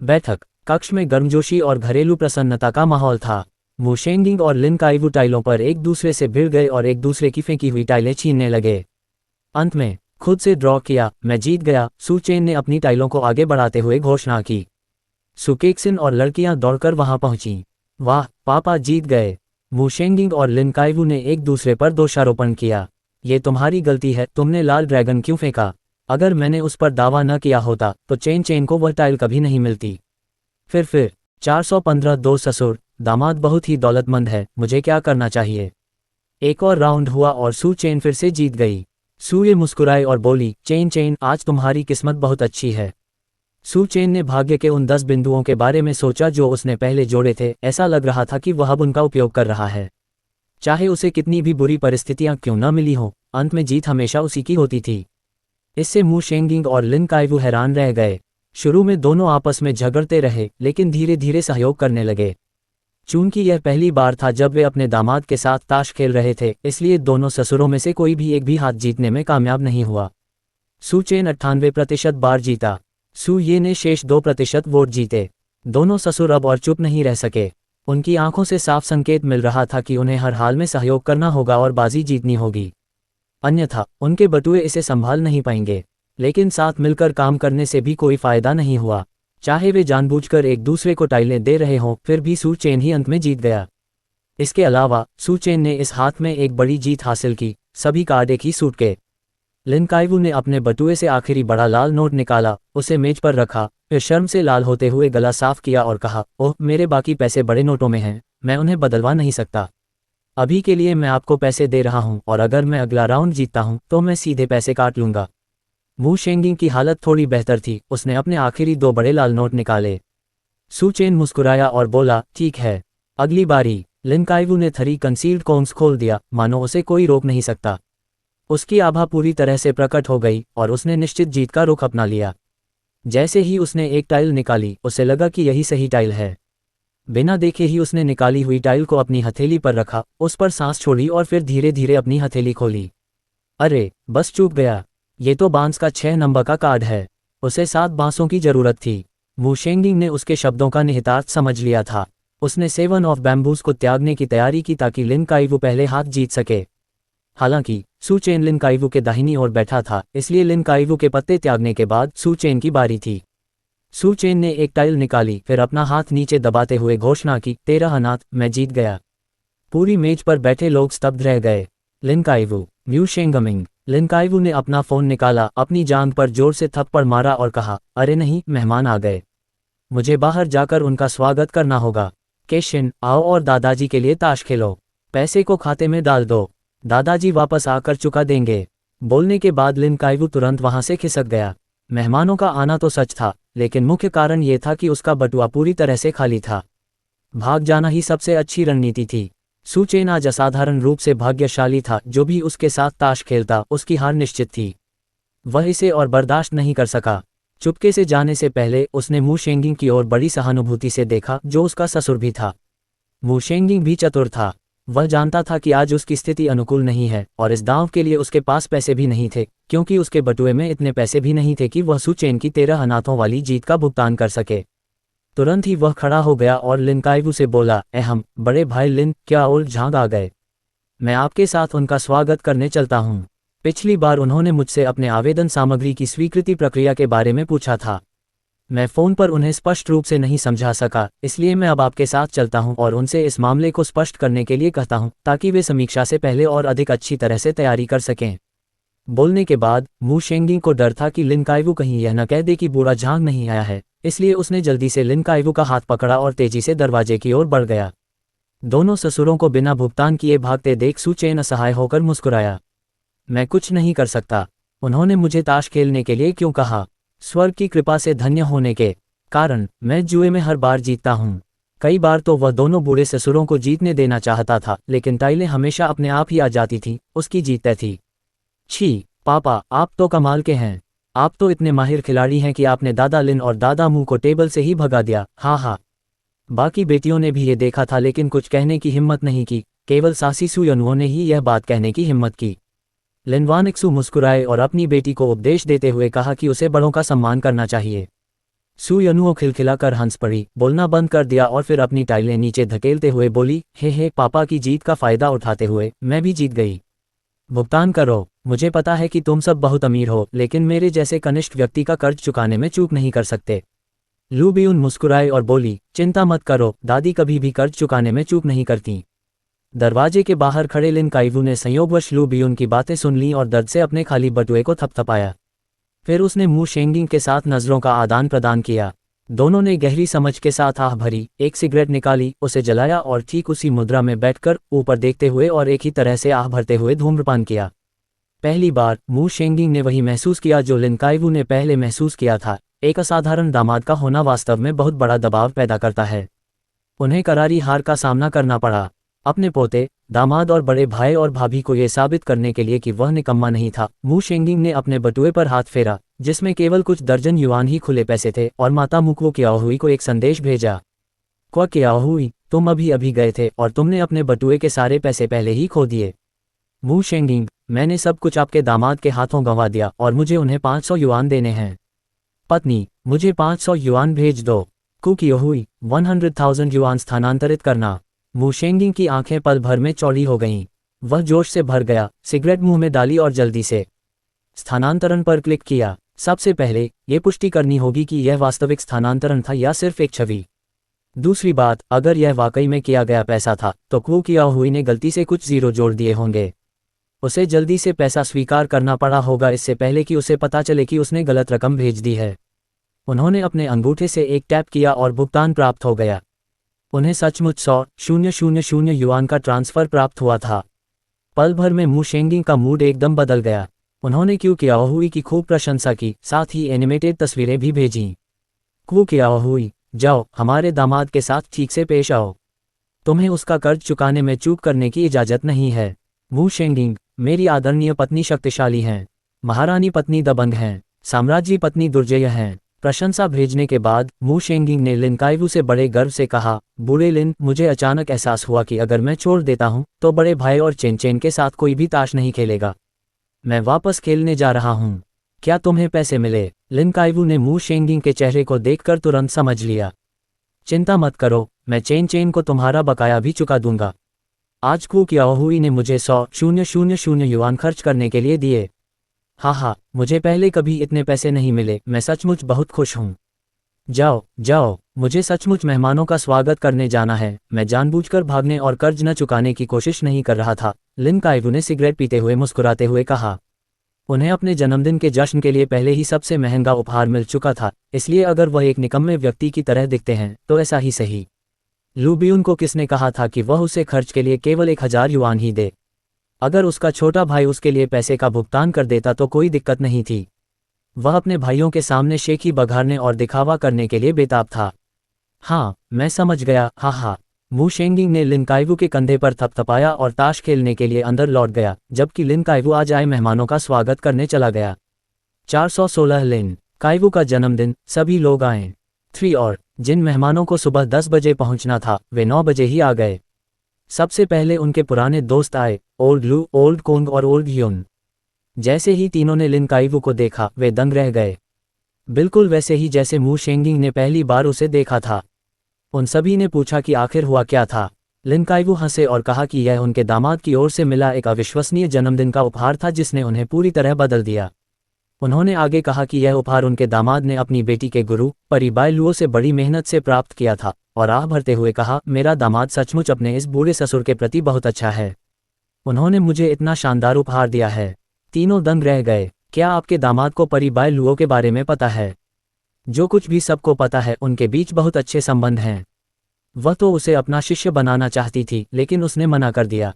बैठक कक्ष में गर्मजोशी और घरेलू प्रसन्नता का माहौल था। मू शेंगिंग और लिन काइवू टाइलों पर एक दूसरे से भिड़ गए और एक दूसरे की फेंकी हुई टाइलें छीनने लगे। अंत में खुद से ड्रॉ किया, मैं जीत गया, सू चेन ने अपनी टाइलों को आगे बढ़ाते हुए घोषणा की। सू केक्सिन और लड़कियां दौड़कर वहां पहुंचीं। वाह, पापा जीत गए। मू शेंगिंग और लिन काइवू ने एक दूसरे पर दोषारोपण किया। ये तुम्हारी गलती है, तुमने लाल ड्रैगन क्यों फेंका? अगर मैंने उस पर दावा न किया होता तो चेन चेन को वह टाइल कभी नहीं मिलती। फिर 415 दो ससुर, दामाद बहुत ही दौलतमंद है, मुझे क्या करना चाहिए? एक और राउंड हुआ और सू चेन फिर से जीत गई। सू ये मुस्कुराई और बोली, चेन चेन, आज तुम्हारी किस्मत बहुत अच्छी है। सू चेन ने भाग्य के उन 10 बिंदुओं के बारे में सोचा जो उसने पहले जोड़े थे। ऐसा लग रहा था कि वह अब उनका उपयोग कर रहा है। चाहे उसे कितनी भी बुरी परिस्थितियां क्यों न मिली हों, अंत में जीत हमेशा उसी की होती थी। इससे मू शेंगिंग और लिन काइवू हैरान रह गए। शुरू में दोनों आपस में झगड़ते रहे, लेकिन धीरे धीरे सहयोग करने लगे। चूंकि यह पहली बार था जब वे अपने दामाद के साथ ताश खेल रहे थे, इसलिए दोनों ससुरों में से कोई भी एक भी हाथ जीतने में कामयाब नहीं हुआ। सू चेन 98% बार जीता। सू ये ने शेष 2% वोट जीते। दोनों ससुर अब और चुप नहीं रह सके। उनकी आंखों से साफ संकेत मिल रहा था कि उन्हें हर हाल में सहयोग करना होगा और बाजी जीतनी होगी, अन्यथा उनके बटुए इसे संभाल नहीं पाएंगे। लेकिन साथ मिलकर काम करने से भी कोई फायदा नहीं हुआ। चाहे वे जानबूझकर एक दूसरे को टाइलें दे रहे हों, फिर भी सू चेन ही अंत में जीत गया। इसके अलावा सू चेन ने इस हाथ में एक बड़ी जीत हासिल की, सभी कार्ड एक ही सूट के। लिन काइवू ने अपने बटुए से आखिरी बड़ा लाल नोट निकाला, उसे मेज पर रखा, फिर शर्म से लाल होते हुए गला साफ किया और कहा, ओह, मेरे बाकी पैसे बड़े नोटों में हैं, मैं उन्हें बदलवा नहीं सकता। अभी के लिए मैं आपको पैसे दे रहा हूं और अगर मैं अगला राउंड जीतता हूं तो मैं सीधे पैसे काट लूंगा। मू शेंगिंग की हालत थोड़ी बेहतर थी, उसने अपने आखिरी 2 बड़े लाल नोट निकाले। सू चेन मुस्कुराया और बोला, ठीक है, अगली बारी। लिन काइवू ने 3 कंसील्ड कोन्स खोल दिया, मानो उसे कोई रोक नहीं सकता। उसकी आभा पूरी तरह से प्रकट हो गई और उसने निश्चित जीत का रुख अपना लिया। जैसे ही उसने एक टाइल निकाली, उसे लगा कि यही सही टाइल है। बिना देखे ही उसने निकाली हुई टाइल को अपनी हथेली पर रखा, उस पर सांस छोड़ी और फिर धीरे धीरे अपनी हथेली खोली। अरे, बस चूक गया। ये तो बांस का 6 नंबर का कार्ड है। उसे 7 बांसों की जरूरत थी। मू शेंगिंग ने उसके शब्दों का निहितार्थ समझ लिया था। उसने 7 ऑफ बैम्बूज को त्यागने की तैयारी की ताकि लिन काइवू पहले हाथ जीत सके। हालांकि सू चेन लिन काइवू के दाहिनी ओर बैठा था, इसलिए लिन काइवू के पत्ते त्यागने के बाद सू चेन की बारी थी। सू चेन ने एक टाइल निकाली, फिर अपना हाथ नीचे दबाते हुए घोषणा की, 13 अनाथ, मैं जीत गया। पूरी मेज पर बैठे लोग स्तब्ध रह गए। लिन काइवू, म्यू शेंगमिंग। लिन काइवू ने अपना फोन निकाला, अपनी जांघ पर जोर से थप्पड़ मारा और कहा, अरे नहीं, मेहमान आ गए। मुझे बाहर जाकर उनका स्वागत करना होगा। केशिन, आओ और दादाजी के लिए ताश खेलो। पैसे को खाते में डाल दो, दादाजी वापस आकर चुका देंगे। बोलने के बाद लिन काइवू तुरंत वहां से खिसक गया। मेहमानों का आना तो सच था, लेकिन मुख्य कारण यह था कि उसका बटुआ पूरी तरह से खाली था। भाग जाना ही सबसे अच्छी रणनीति थी। सू चेन आज असाधारण रूप से भाग्यशाली था, जो भी उसके साथ ताश खेलता उसकी हार निश्चित थी। वह इसे और बर्दाश्त नहीं कर सका। चुपके से जाने से पहले उसने मू शेंगिंग की ओर बड़ी सहानुभूति से देखा, जो उसका ससुर भी था। मू शेंगिंग भी चतुर था। वह जानता था कि आज उसकी स्थिति अनुकूल नहीं है और इस दांव के लिए उसके पास पैसे भी नहीं थे, क्योंकि उसके बटुए में इतने पैसे भी नहीं थे कि वह सू चेन की 13 अनाथों वाली जीत का भुगतान कर सके। तुरंत ही वह खड़ा हो गया और लिन काइवू से बोला, अहम, बड़े भाई लिन, क्या ओल्ड झांग आ गए? मैं आपके साथ उनका स्वागत करने चलता हूँ। पिछली बार उन्होंने मुझसे अपने आवेदन सामग्री की स्वीकृति प्रक्रिया के बारे में पूछा था। मैं फ़ोन पर उन्हें स्पष्ट रूप से नहीं समझा सका, इसलिए मैं अब आपके साथ चलता हूं और उनसे इस मामले को स्पष्ट करने के लिए कहता हूं, ताकि वे समीक्षा से पहले और अधिक अच्छी तरह से तैयारी कर सकें। बोलने के बाद मू शेंगिंग को डर था कि लिन काइवू कहीं यह न कह दे कि बूढ़ा झांग नहीं आया है, इसलिए उसने जल्दी से लिन काइवू का हाथ पकड़ा और तेजी से दरवाजे की ओर बढ़ गया। दोनों ससुरों को बिना भुगतान किए भागते देख सू चेन असहाय होकर मुस्कुराया। मैं कुछ नहीं कर सकता। उन्होंने मुझे ताश खेलने के लिए क्यों कहा? स्वर्ग की कृपा से धन्य होने के कारण मैं जुए में हर बार जीतता हूँ। कई बार तो वह दोनों बूढ़े ससुरों को जीतने देना चाहता था, लेकिन टाइलें हमेशा अपने आप ही आ जाती थीं, उसकी जीत तय थी। छी, पापा, आप तो कमाल के हैं। आप तो इतने माहिर खिलाड़ी हैं कि आपने दादा लिन और दादा मू को टेबल से ही भगा दिया। हाँ हाँ। बाकी बेटियों ने भी ये देखा था, लेकिन कुछ कहने की हिम्मत नहीं की। केवल सासी सू यनुओं ने ही यह बात कहने की हिम्मत की। लिन वानिक्सू मुस्कुराए और अपनी बेटी को उपदेश देते हुए कहा कि उसे बड़ों का सम्मान करना चाहिए। सू यनुओ खिलखिलाकर हंस पड़ी, बोलना बंद कर दिया और फिर अपनी टाइलें नीचे धकेलते हुए बोली, हे पापा की जीत का फायदा उठाते हुए मैं भी जीत गई। भुगतान करो। मुझे पता है कि तुम सब बहुत अमीर हो, लेकिन मेरे जैसे कनिष्ठ व्यक्ति का कर्ज चुकाने में चूक नहीं कर सकते। लू बियुन मुस्कुराए और बोली, चिंता मत करो, दादी कभी भी कर्ज चुकाने में चूक नहीं करती। दरवाजे के बाहर खड़े लिन काइवू ने संयोगवश लू बियुन की बातें सुन लीं और दर्द से अपने खाली बटुए को थपथपाया। फिर उसने मू शेंगिंग के साथ नजरों का आदान प्रदान किया। दोनों ने गहरी समझ के साथ आह भरी, एक सिगरेट निकाली, उसे जलाया और ठीक उसी मुद्रा में बैठकर ऊपर देखते हुए और एक ही तरह से आह भरते हुए धूम्रपान किया। पहली बार मू शेंगिंग ने वही महसूस किया जो लिन काइवू ने पहले महसूस किया था, एक असाधारण दामाद का होना वास्तव में बहुत बड़ा दबाव पैदा करता है। उन्हें करारी हार का सामना करना पड़ा। अपने पोते, दामाद और बड़े भाई और भाभी को यह साबित करने के लिए कि वह निकम्मा नहीं था, मू शेंगिंग ने अपने बटुए पर हाथ फेरा, जिसमें केवल कुछ दर्जन युआन ही खुले पैसे थे, और माता मुकवो कियाओहुई को एक संदेश भेजा। क्वा कियाओहुई, तुम अभी अभी गए थे और तुमने अपने बटुए के सारे पैसे पहले ही खो दिए। मू शेंगिंग, मैंने सब कुछ आपके दामाद के हाथों गंवा दिया और मुझे उन्हें 500 युआन देने हैं। पत्नी, मुझे 500 युआन भेज दो। कु कियाओहुई, 100,000 युआन स्थानांतरित करना। मू शेंगिंग की आंखें पल भर में चौड़ी हो गईं। वह जोश से भर गया, सिगरेट मुंह में डाली और जल्दी से स्थानांतरण पर क्लिक किया। सबसे पहले ये पुष्टि करनी होगी कि यह वास्तविक स्थानांतरण था या सिर्फ एक छवि। दूसरी बात, अगर यह वाकई में किया गया पैसा था, तो क्वू कियाओहुई ने गलती से कुछ जीरो जोड़ दिए होंगे। उसे जल्दी से पैसा स्वीकार करना पड़ा होगा, इससे पहले कि उसे पता चले कि उसने गलत रकम भेज दी है। उन्होंने अपने अंगूठे से एक टैप किया और भुगतान प्राप्त हो गया। उन्हें सचमुच 100,000 युआन का ट्रांसफर प्राप्त हुआ था। पल भर में मू शेंगिंग का मूड एकदम बदल गया। उन्होंने क्यू कियाओहुई की खूब प्रशंसा की, साथ ही एनिमेटेड तस्वीरें भी भेजीं। क्यू कियाओहुई, जाओ, हमारे दामाद के साथ ठीक से पेश आओ। तुम्हें उसका कर्ज चुकाने में चूक करने की इजाज़त नहीं है। वू शेंगिंग, मेरी आदरणीय पत्नी शक्तिशाली हैं। महारानी पत्नी दबंग हैं। साम्राज्य पत्नी दुर्जय हैं। प्रशंसा भेजने के बाद वू शेंगिंग ने लिन काइवू से बड़े गर्व से कहा, बूढ़े लिन, मुझे अचानक एहसास हुआ कि अगर मैं छोड़ देता हूं तो बड़े भाई और चेन चेन के साथ कोई भी ताश नहीं खेलेगा। मैं वापस खेलने जा रहा हूं। क्या तुम्हें पैसे मिले? लिन काइवू ने वू शेंगिंग के चेहरे को देखकर तुरंत समझ लिया। चिंता मत करो, मैं चेन चेन को तुम्हारा बकाया भी चुका दूंगा। आज क्यू कियाओहुई ने मुझे 100,000 युआन खर्च करने के लिए दिए। हाँ, मुझे पहले कभी इतने पैसे नहीं मिले, मैं सचमुच बहुत खुश हूँ। जाओ जाओ, मुझे सचमुच मेहमानों का स्वागत करने जाना है। मैं जानबूझकर भागने और कर्ज न चुकाने की कोशिश नहीं कर रहा था, लिन काइवू ने सिगरेट पीते हुए मुस्कुराते हुए कहा। उन्हें अपने जन्मदिन के जश्न के लिए पहले ही सबसे महंगा उपहार मिल चुका था, इसलिए अगर वह एक निकम्मे व्यक्ति की तरह दिखते हैं तो ऐसा ही सही। लू बियुन को किसने कहा था कि वह उसे खर्च के लिए केवल 1000 युआन ही दे? अगर उसका छोटा भाई उसके लिए पैसे का भुगतान कर देता तो कोई दिक्कत नहीं थी। वह अपने भाइयों के सामने शेखी बघारने और दिखावा करने के लिए बेताब था। हाँ, मैं समझ गया, हाँ। वू शेंगिंग ने लिन काइवू के कंधे पर थपथपाया और ताश खेलने के लिए अंदर लौट गया, जबकि लिन काइवू आज आए मेहमानों का स्वागत करने चला गया। 416 लिन काइवू का जन्मदिन, सभी लोग आए। 3 और जिन मेहमानों को सुबह 10 बजे पहुंचना था वे 9 बजे ही आ गए। सबसे पहले उनके पुराने दोस्त आए, ओल्ड लू, ओल्ड कोंग और ओल्ड ह्यून। जैसे ही तीनों ने लिन काइवू को देखा वे दंग रह गए, बिल्कुल वैसे ही जैसे वू शेंगिंग ने पहली बार उसे देखा था। उन सभी ने पूछा कि आखिर हुआ क्या था। लिन काइवू हंसे और कहा कि यह उनके दामाद की ओर से मिला एक अविश्वसनीय जन्मदिन का उपहार था जिसने उन्हें पूरी तरह बदल दिया। उन्होंने आगे कहा कि यह उपहार उनके दामाद ने अपनी बेटी के गुरु परी बाय लुओ से बड़ी मेहनत से प्राप्त किया था, और आह भरते हुए कहा, मेरा दामाद सचमुच अपने इस बूढ़े ससुर के प्रति बहुत अच्छा है। उन्होंने मुझे इतना शानदार उपहार दिया है। तीनों दंग रह गए। क्या आपके दामाद को परी बाय लुओ के बारे में पता है? जो कुछ भी सबको पता है, उनके बीच बहुत अच्छे संबंध हैं। वह तो उसे अपना शिष्य बनाना चाहती थी, लेकिन उसने मना कर दिया।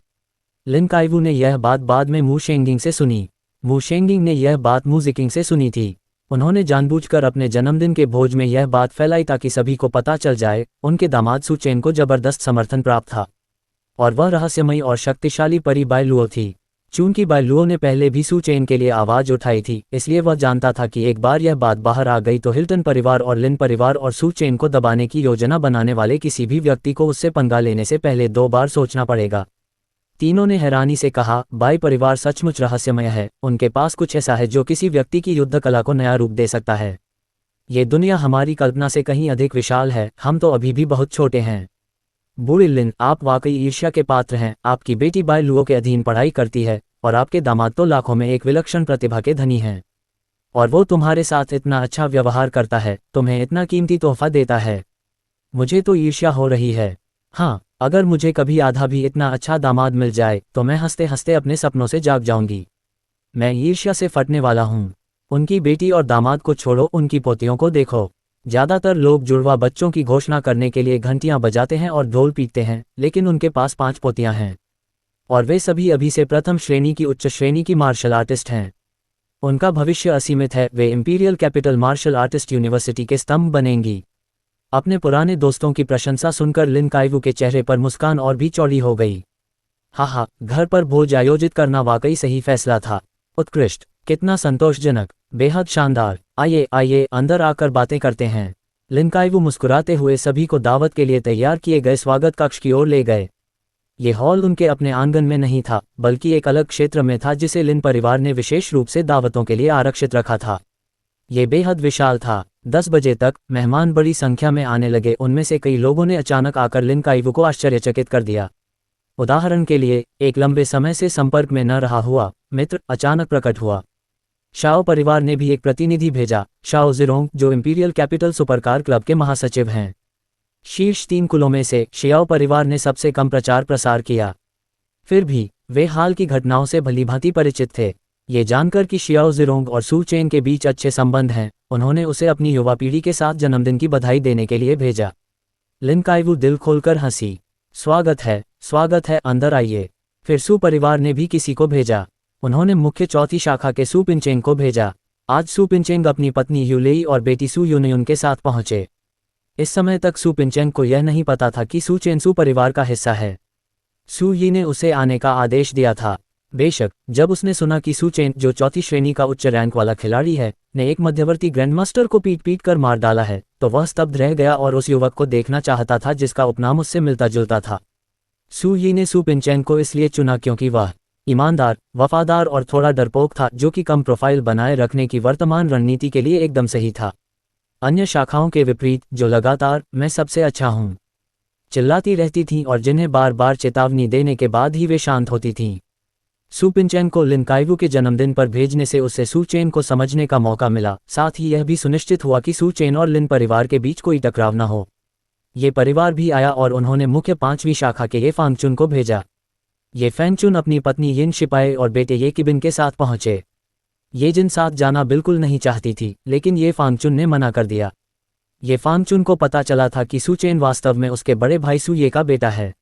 लिन काइवू ने यह बात बाद में वू शेंगिंग से सुनी। वू शेंगिंग ने यह बात वू जिकिंग से सुनी थी। उन्होंने जानबूझकर अपने जन्मदिन के भोज में यह बात फैलाई ताकि सभी को पता चल जाए। उनके दामाद सू चेन को जबरदस्त समर्थन प्राप्त था, और वह रहस्यमयी और शक्तिशाली परी बाय लुओ थी। चूंकि बाय लुओ ने पहले भी सू चेन के लिए आवाज उठाई थी, इसलिए वह जानता था कि एक बार यह बात बाहर आ गई तो हिल्टन परिवार और लिन परिवार और सू चेन को दबाने की योजना बनाने वाले किसी भी व्यक्ति को उससे पंगा लेने से पहले 2 बार सोचना पड़ेगा। तीनों ने हैरानी से कहा, बाय परिवार सचमुच रहस्यमय है। उनके पास कुछ ऐसा है जो किसी व्यक्ति की युद्ध कला को नया रूप दे सकता है। ये दुनिया हमारी कल्पना से कहीं अधिक विशाल है, हम तो अभी भी बहुत छोटे हैं। बूढ़ी लिन, आप वाकई ईर्ष्या के पात्र हैं। आपकी बेटी बाय लुओ के अधीन पढ़ाई करती है, और आपके दामाद तो लाखों में एक विलक्षण प्रतिभा के धनी हैं। और वो तुम्हारे साथ इतना अच्छा व्यवहार करता है, तुम्हें इतना कीमती तोहफा देता है। मुझे तो ईर्ष्या हो रही है। हाँ, अगर मुझे कभी आधा भी इतना अच्छा दामाद मिल जाए तो मैं हंसते हंसते अपने सपनों से जाग जाऊंगी। मैं ईर्ष्या से फटने वाला हूँ। उनकी बेटी और दामाद को छोड़ो, उनकी पोतियों को देखो। ज़्यादातर लोग जुड़वा बच्चों की घोषणा करने के लिए घंटियां बजाते हैं और ढोल पीटते हैं, लेकिन उनके पास 5 पोतियां हैं, और वे सभी अभी से प्रथम श्रेणी की उच्च श्रेणी की मार्शल आर्टिस्ट हैं। उनका भविष्य असीमित है। वे imperial capital martial artist university के स्तंभ बनेंगी। अपने पुराने दोस्तों की प्रशंसा सुनकर लिन काइवू के चेहरे पर मुस्कान और भी चौड़ी हो गई। हाँ, घर पर भोज आयोजित करना वाकई सही फैसला था। उत्कृष्ट, कितना संतोषजनक, बेहद शानदार। आइए अंदर आकर बातें करते हैं। लिन काइवू मुस्कुराते हुए सभी को दावत के लिए तैयार किए गए स्वागत कक्ष की ओर ले गए। ये हॉल उनके अपने आंगन में नहीं था, बल्कि एक अलग क्षेत्र में था जिसे लिन परिवार ने विशेष रूप से दावतों के लिए आरक्षित रखा था। ये बेहद विशाल था। 10 बजे तक मेहमान बड़ी संख्या में आने लगे। उनमें से कई लोगों ने अचानक आकर लिन काइवू को आश्चर्यचकित कर दिया। उदाहरण के लिए, एक लंबे समय से संपर्क में न रहा हुआ मित्र अचानक प्रकट हुआ। शाओ परिवार ने भी एक प्रतिनिधि भेजा, शाओ जिरोंग, जो इंपीरियल कैपिटल सुपरकार क्लब के महासचिव हैं। शीर्ष 3 कुलों में से शियाओ परिवार ने सबसे कम प्रचार प्रसार किया। फिर भी वे हाल की घटनाओं से भलीभांति परिचित थे। ये जानकर कि शियाओ जिरोंग और सू चेन के बीच अच्छे संबंध हैं, उन्होंने उसे अपनी युवा पीढ़ी के साथ जन्मदिन की बधाई देने के लिए भेजा। लिन काइवू दिल खोलकर हंसी। स्वागत है, अंदर आइए। फिर सू परिवार ने भी किसी को भेजा। उन्होंने मुख्य चौथी शाखा के सू पिनचेंग को भेजा। आज सू पिनचेंग अपनी पत्नी यूलेई और बेटी सू यूनयुन के साथ पहुंचे। इस समय तक सू पिनचेंग को यह नहीं पता था कि सू चेन सू परिवार का हिस्सा है। सू यी ने उसे आने का आदेश दिया था। बेशक जब उसने सुना कि सू चेन, जो चौथी श्रेणी का उच्च रैंक वाला खिलाड़ी है, ने एक मध्यवर्ती ग्रैंडमास्टर को पीट कर मार डाला है, तो वह स्तब्ध रह गया और उस युवक को देखना चाहता था जिसका उपनाम उससे मिलता जुलता था। सू यी ने सू पिनचेंग को इसलिए चुना क्योंकि वह ईमानदार, वफादार और थोड़ा डरपोक था, जो कि कम प्रोफाइल बनाए रखने की वर्तमान रणनीति के लिए एकदम सही था। अन्य शाखाओं के विपरीत, जो लगातार मैं सबसे अच्छा हूं चिल्लाती रहती थीं और जिन्हें बार बार चेतावनी देने के बाद ही वे शांत होती थीं, सू पिनचेंग को लिन काइवू के जन्मदिन पर भेजने से उससे सू चेन को समझने का मौका मिला। साथ ही यह भी सुनिश्चित हुआ कि सू चेन और लिन परिवार के बीच कोई टकराव न हो। ये परिवार भी आया और उन्होंने मुख्य 5वीं शाखा के ये फांगचुन को भेजा। ये फैंगचुन अपनी पत्नी यिन शिपाई और बेटे ये किबिन के साथ पहुंचे। ये जिन साथ जाना बिल्कुल नहीं चाहती थी, लेकिन ये फांगचुन ने मना कर दिया। ये फांगचुन को पता चला था कि सू चेन वास्तव में उसके बड़े भाई सू ये का बेटा है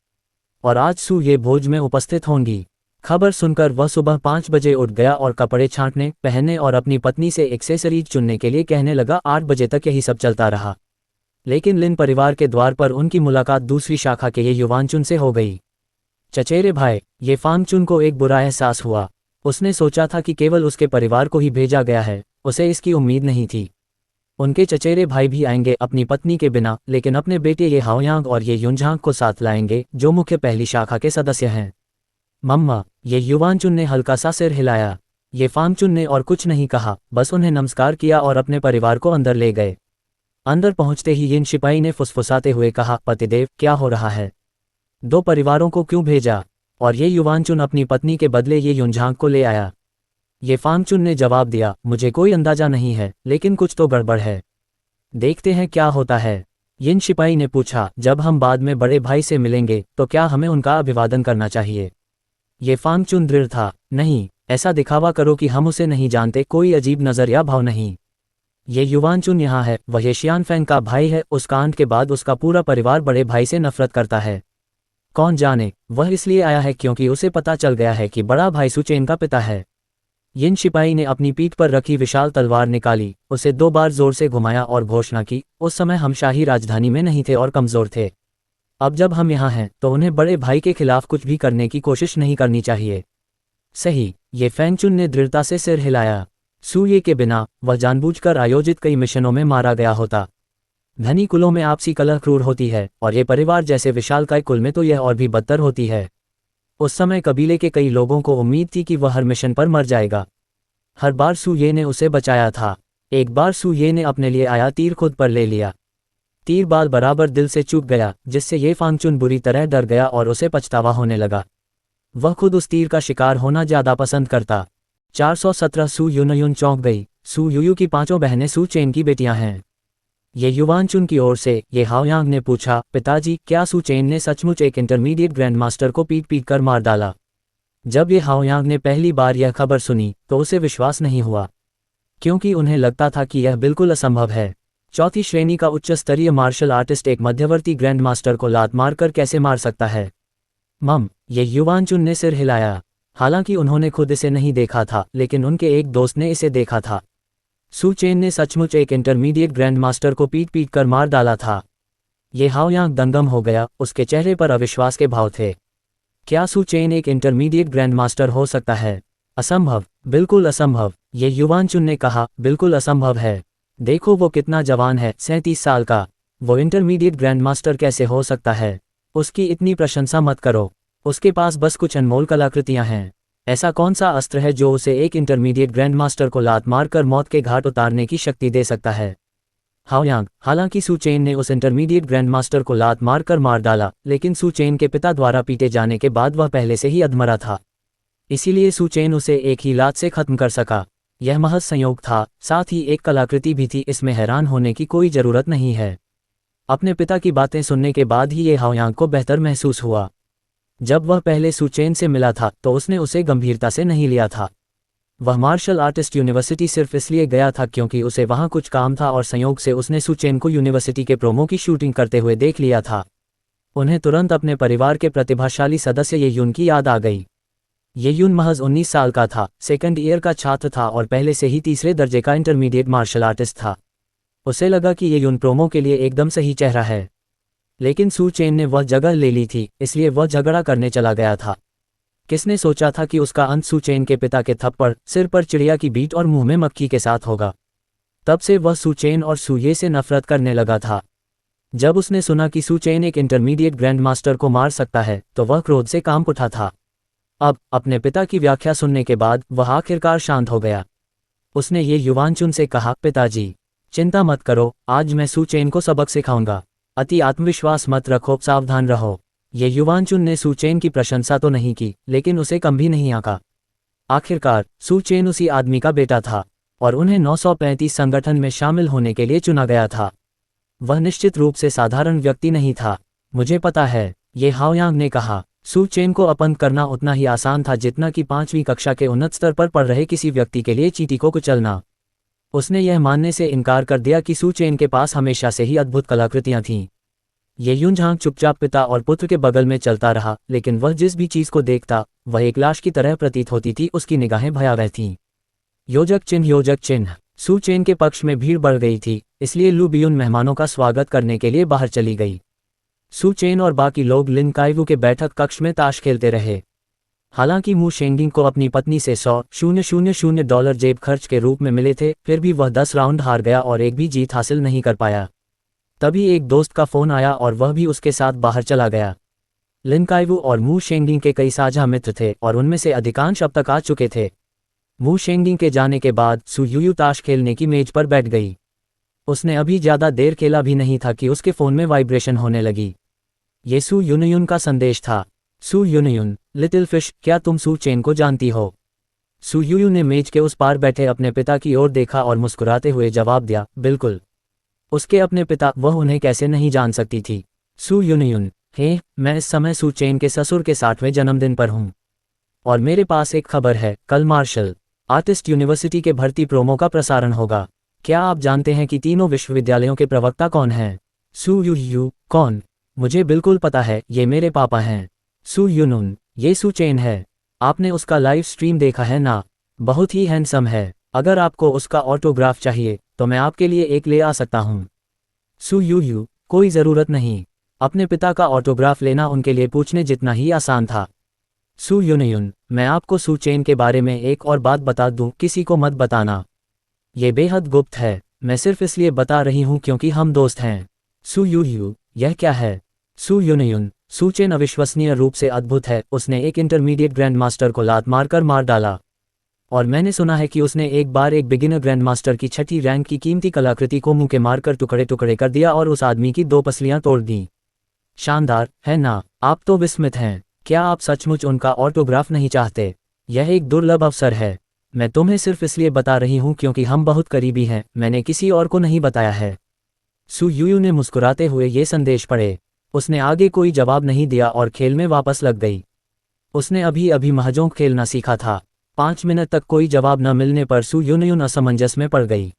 और आज सू ये भोज में उपस्थित होंगी। खबर सुनकर वह सुबह 5 बजे उठ गया और कपड़े छांटने, पहनने और अपनी पत्नी से एक्सेसरीज चुनने के लिए कहने लगा। 8 बजे तक यही सब चलता रहा, लेकिन लिन परिवार के द्वार पर उनकी मुलाकात दूसरी शाखा के ये युवानचुन से हो गई। चचेरे भाई, ये फांगचुन को एक बुरा एहसास हुआ। उसने सोचा था कि केवल उसके परिवार को ही भेजा गया है, उसे इसकी उम्मीद नहीं थी। उनके चचेरे भाई भी आएंगे अपनी पत्नी के बिना, लेकिन अपने बेटे ये हाओयांग और ये युनझांग को साथ लाएंगे, जो मुख्य पहली शाखा के सदस्य हैं। मम्मा, ये युवानचुन ने हल्का सा सिर हिलाया। ये फांगचुन ने और कुछ नहीं कहा, बस उन्हें नमस्कार किया और अपने परिवार को अंदर ले गए। अंदर पहुंचते ही यिन शिपाई ने फुसफुसाते हुए कहा, पतिदेव, क्या हो रहा है? 2 परिवारों को क्यों भेजा? और ये युवानचुन अपनी पत्नी के बदले ये युनझांग को ले आया। ये फांगचुन ने जवाब दिया, मुझे कोई अंदाजा नहीं है, लेकिन कुछ तो गड़बड़ है। देखते हैं क्या होता है। यिन शिपाई ने पूछा, जब हम बाद में बड़े भाई से मिलेंगे तो क्या हमें उनका अभिवादन करना चाहिए? ये फांगचुन दृढ़ था, नहीं, ऐसा दिखावा करो कि हम उसे नहीं जानते, कोई अजीब नजर या भाव नहीं। ये युवानचुन यहाँ है, वह ये शियानफेंग का भाई है। उस कांड के बाद उसका पूरा परिवार बड़े भाई से नफरत करता है। कौन जाने, वह इसलिए आया है क्योंकि उसे पता चल गया है कि बड़ा भाई सू चेन का पिता है। यिन शिपाई ने अपनी पीठ पर रखी विशाल तलवार निकाली, उसे 2 बार जोर से घुमाया और घोषणा की, उस समय हम शाही राजधानी में नहीं थे और कमजोर थे। अब जब हम यहाँ हैं तो उन्हें बड़े भाई के खिलाफ कुछ भी करने की कोशिश नहीं करनी चाहिए। सही, ये फैंगचुन ने दृढ़ता से सिर हिलाया। सू ये के बिना वह जानबूझकर आयोजित कई मिशनों में मारा गया होता। धनी कुलों में आपसी कलह क्रूर होती है और ये परिवार जैसे विशालकाय कुल में तो यह और भी बदतर होती है। उस समय कबीले के कई लोगों को उम्मीद थी कि वह हर मिशन पर मर जाएगा। हर बार सू ये ने उसे बचाया था। एक बार सू ये ने अपने लिए आया तीर खुद पर ले लिया। तीर बाल बराबर दिल से चूक गया, जिससे ये फांगचुन बुरी तरह डर गया और उसे पछतावा होने लगा। वह खुद उस तीर का शिकार होना ज्यादा पसंद करता। 417 सू यूनयुन चौंक गई। सू यूयू की 5 बहनें सू चेन की बेटियां हैं। ये युवानचुन की ओर से ये हाओयांग ने पूछा, पिताजी, क्या सू चेन ने सचमुच एक इंटरमीडिएट ग्रैंडमास्टर को पीट कर मार डाला? जब ये हाओयांग ने पहली बार यह खबर सुनी तो उसे विश्वास नहीं हुआ, क्योंकि उन्हें लगता था कि यह बिल्कुल असंभव है। चौथी श्रेणी का उच्च स्तरीय मार्शल आर्टिस्ट एक मध्यवर्ती ग्रैंडमास्टर को लात मारकर कैसे मार सकता है? मम, ये युवानचुन ने सिर हिलाया। हालांकि उन्होंने खुद इसे नहीं देखा था, लेकिन उनके एक दोस्त ने इसे देखा था। सू चेन ने सचमुच एक इंटरमीडिएट ग्रैंडमास्टर को पीट कर मार डाला था। ये हाओयांग दंगम हो गया, उसके चेहरे पर अविश्वास के भाव थे। क्या सू चेन एक इंटरमीडिएट ग्रैंडमास्टर हो सकता है? असंभव, बिल्कुल असंभव, ये युवानचुन ने कहा, बिल्कुल असंभव है। देखो वो कितना जवान है, 37 साल का। वो इंटरमीडिएट ग्रैंडमास्टर कैसे हो सकता है? उसकी इतनी प्रशंसा मत करो। उसके पास बस कुछ अनमोल कलाकृतियां हैं। ऐसा कौन सा अस्त्र है जो उसे एक इंटरमीडिएट ग्रैंडमास्टर को लात मारकर मौत के घाट उतारने की शक्ति दे सकता है? हाओयांग, हालांकि सू चेन ने उस इंटरमीडिएट ग्रैंडमास्टर को लात मारकर मार डाला, लेकिन सू चेन के पिता द्वारा पीटे जाने के बाद वह पहले से ही अधमरा था। इसीलिए सू चेन उसे एक ही लात से खत्म कर सका। यह महज संयोग था, साथ ही एक कलाकृति भी थी, इसमें हैरान होने की कोई जरूरत नहीं है। अपने पिता की बातें सुनने के बाद ही ये हाओयांग को बेहतर महसूस हुआ। जब वह पहले सू चेन से मिला था तो उसने उसे गंभीरता से नहीं लिया था। वह मार्शल आर्टिस्ट यूनिवर्सिटी सिर्फ इसलिए गया था क्योंकि उसे वहां कुछ काम था और संयोग से उसने सू चेन को यूनिवर्सिटी के प्रोमो की शूटिंग करते हुए देख लिया था। उन्हें तुरंत अपने परिवार के प्रतिभाशाली सदस्य ये यून की याद आ गई। ये यून महज 19 साल का था, सेकंड ईयर का छात्र था और पहले से ही तीसरे दर्जे का इंटरमीडिएट मार्शल आर्टिस्ट था। उसे लगा कि ये यून प्रोमो के लिए एकदम सही चेहरा है। लेकिन सू चेन ने वह जगह ले ली थी, इसलिए वह झगड़ा करने चला गया था। किसने सोचा था कि उसका अंत सू चेन के पिता के थप्पड़, सिर पर चिड़िया की बीट और मुंह में मक्खी के साथ होगा। तब से वह सू चेन और सू ये से नफरत करने लगा था। जब उसने सुना कि सू चेन एक इंटरमीडिएट ग्रैंड मास्टर को मार सकता है तो वह क्रोध से कांप उठा था। अब अपने पिता की व्याख्या सुनने के बाद वह आखिरकार शांत हो गया। उसने ये युवांचुन से कहा, पिताजी चिंता मत करो, आज मैं सू चेन को सबक सिखाऊंगा। अति आत्मविश्वास मत रखो, सावधान रहो। ये युवांचुन ने सू चेन की प्रशंसा तो नहीं की, लेकिन उसे कम भी नहीं आंका। आखिरकार सू चेन उसी आदमी का बेटा था और उन्हें 935 संगठन में शामिल होने के लिए चुना गया था। वह निश्चित रूप से साधारण व्यक्ति नहीं था। मुझे पता है, ये हाओयांग ने कहा। सू चेन को अपंग करना उतना ही आसान था जितना कि 5वीं कक्षा के उन्नत स्तर पर पढ़ रहे किसी व्यक्ति के लिए चींटी को कुचलना। उसने यह मानने से इनकार कर दिया कि सू चेन के पास हमेशा से ही अद्भुत कलाकृतियां थीं। ये यूनझांग चुपचाप पिता और पुत्र के बगल में चलता रहा, लेकिन वह जिस भी चीज को देखता वह एक लाश की तरह प्रतीत होती थी। उसकी निगाहें भयावह थीं। योजक चिन्ह। सू चेन के पक्ष में भीड़ बढ़ गई थी, इसलिए लू बियुन मेहमानों का स्वागत करने के लिए बाहर चली गई। सू चेन और बाकी लोग लिन काइवू के बैठक कक्ष में ताश खेलते रहे। हालांकि मू शेंगिंग को अपनी पत्नी से $100,000 जेब खर्च के रूप में मिले थे, फिर भी वह 10 राउंड हार गया और एक भी जीत हासिल नहीं कर पाया। तभी एक दोस्त का फोन आया और वह भी उसके साथ बाहर चला गया। लिन काइवू और मू शेंगिंग के कई साझा मित्र थे और उनमें से अधिकांश अब तक आ चुके थे। मू शेंगिंग के जाने के बाद सू यूयू ताश खेलने की मेज पर बैठ गई। उसने अभी ज्यादा देर खेला भी नहीं था कि उसके फोन में वाइब्रेशन होने लगी। ये सू यूनयुन का संदेश था। सू यूनयुन, लिटिल फिश, क्या तुम सू चेन को जानती हो? सू यूयू ने मेज के उस पार बैठे अपने पिता की ओर देखा और मुस्कुराते हुए जवाब दिया, बिल्कुल। उसके अपने पिता, वह उन्हें कैसे नहीं जान सकती थी। सू यूनयुन, हे, मैं इस समय सू चेन के ससुर के 60वें जन्मदिन पर हूँ और मेरे पास एक खबर है, कल मार्शल आर्टिस्ट यूनिवर्सिटी के भर्ती प्रोमो का प्रसारण होगा। क्या आप जानते हैं कि तीनों विश्वविद्यालयों के प्रवक्ता कौन हैं? सू यूयू, कौन? मुझे बिल्कुल पता है, ये मेरे पापा हैं। सू यूनुन, ये सू चेन है। आपने उसका लाइव स्ट्रीम देखा है ना? बहुत ही हैंडसम है। अगर आपको उसका ऑटोग्राफ चाहिए तो मैं आपके लिए एक ले आ सकता हूँ। सू यूयू, कोई ज़रूरत नहीं। अपने पिता का ऑटोग्राफ लेना उनके लिए पूछने जितना ही आसान था। सू यूनयुन, मैं आपको सू चेन के बारे में एक और बात बता दूं, किसी को मत बताना। ये बेहद गुप्त है। मैं सिर्फ इसलिए बता रही हूं क्योंकि हम दोस्त हैं। सू यूयू, यह क्या है? सू यूनयुन, सू चेन अविश्वसनीय रूप से अद्भुत है। उसने एक इंटरमीडिएट ग्रैंड मास्टर को लात मारकर मार डाला और मैंने सुना है कि उसने एक बार एक बिगिनर ग्रैंड मास्टर की 6ठी रैंक की कीमती कलाकृति को मुंह के मारकर टुकड़े टुकड़े कर दिया और उस आदमी की 2 पसलियां तोड़ दी। शानदार, है ना? आप तो विस्मित हैं। क्या आप सचमुच उनका ऑटोग्राफ नहीं चाहते? यह एक दुर्लभ अवसर है। मैं तुम्हें सिर्फ इसलिए बता रही हूं क्योंकि हम बहुत करीबी हैं, मैंने किसी और को नहीं बताया है। सू यूयू ने मुस्कुराते हुए ये संदेश पढ़े। उसने आगे कोई जवाब नहीं दिया और खेल में वापस लग गई। उसने अभी अभी महजों खेलना सीखा था। 5 मिनट तक कोई जवाब न मिलने पर सू यूनयुन असमंजस में पड़ गई।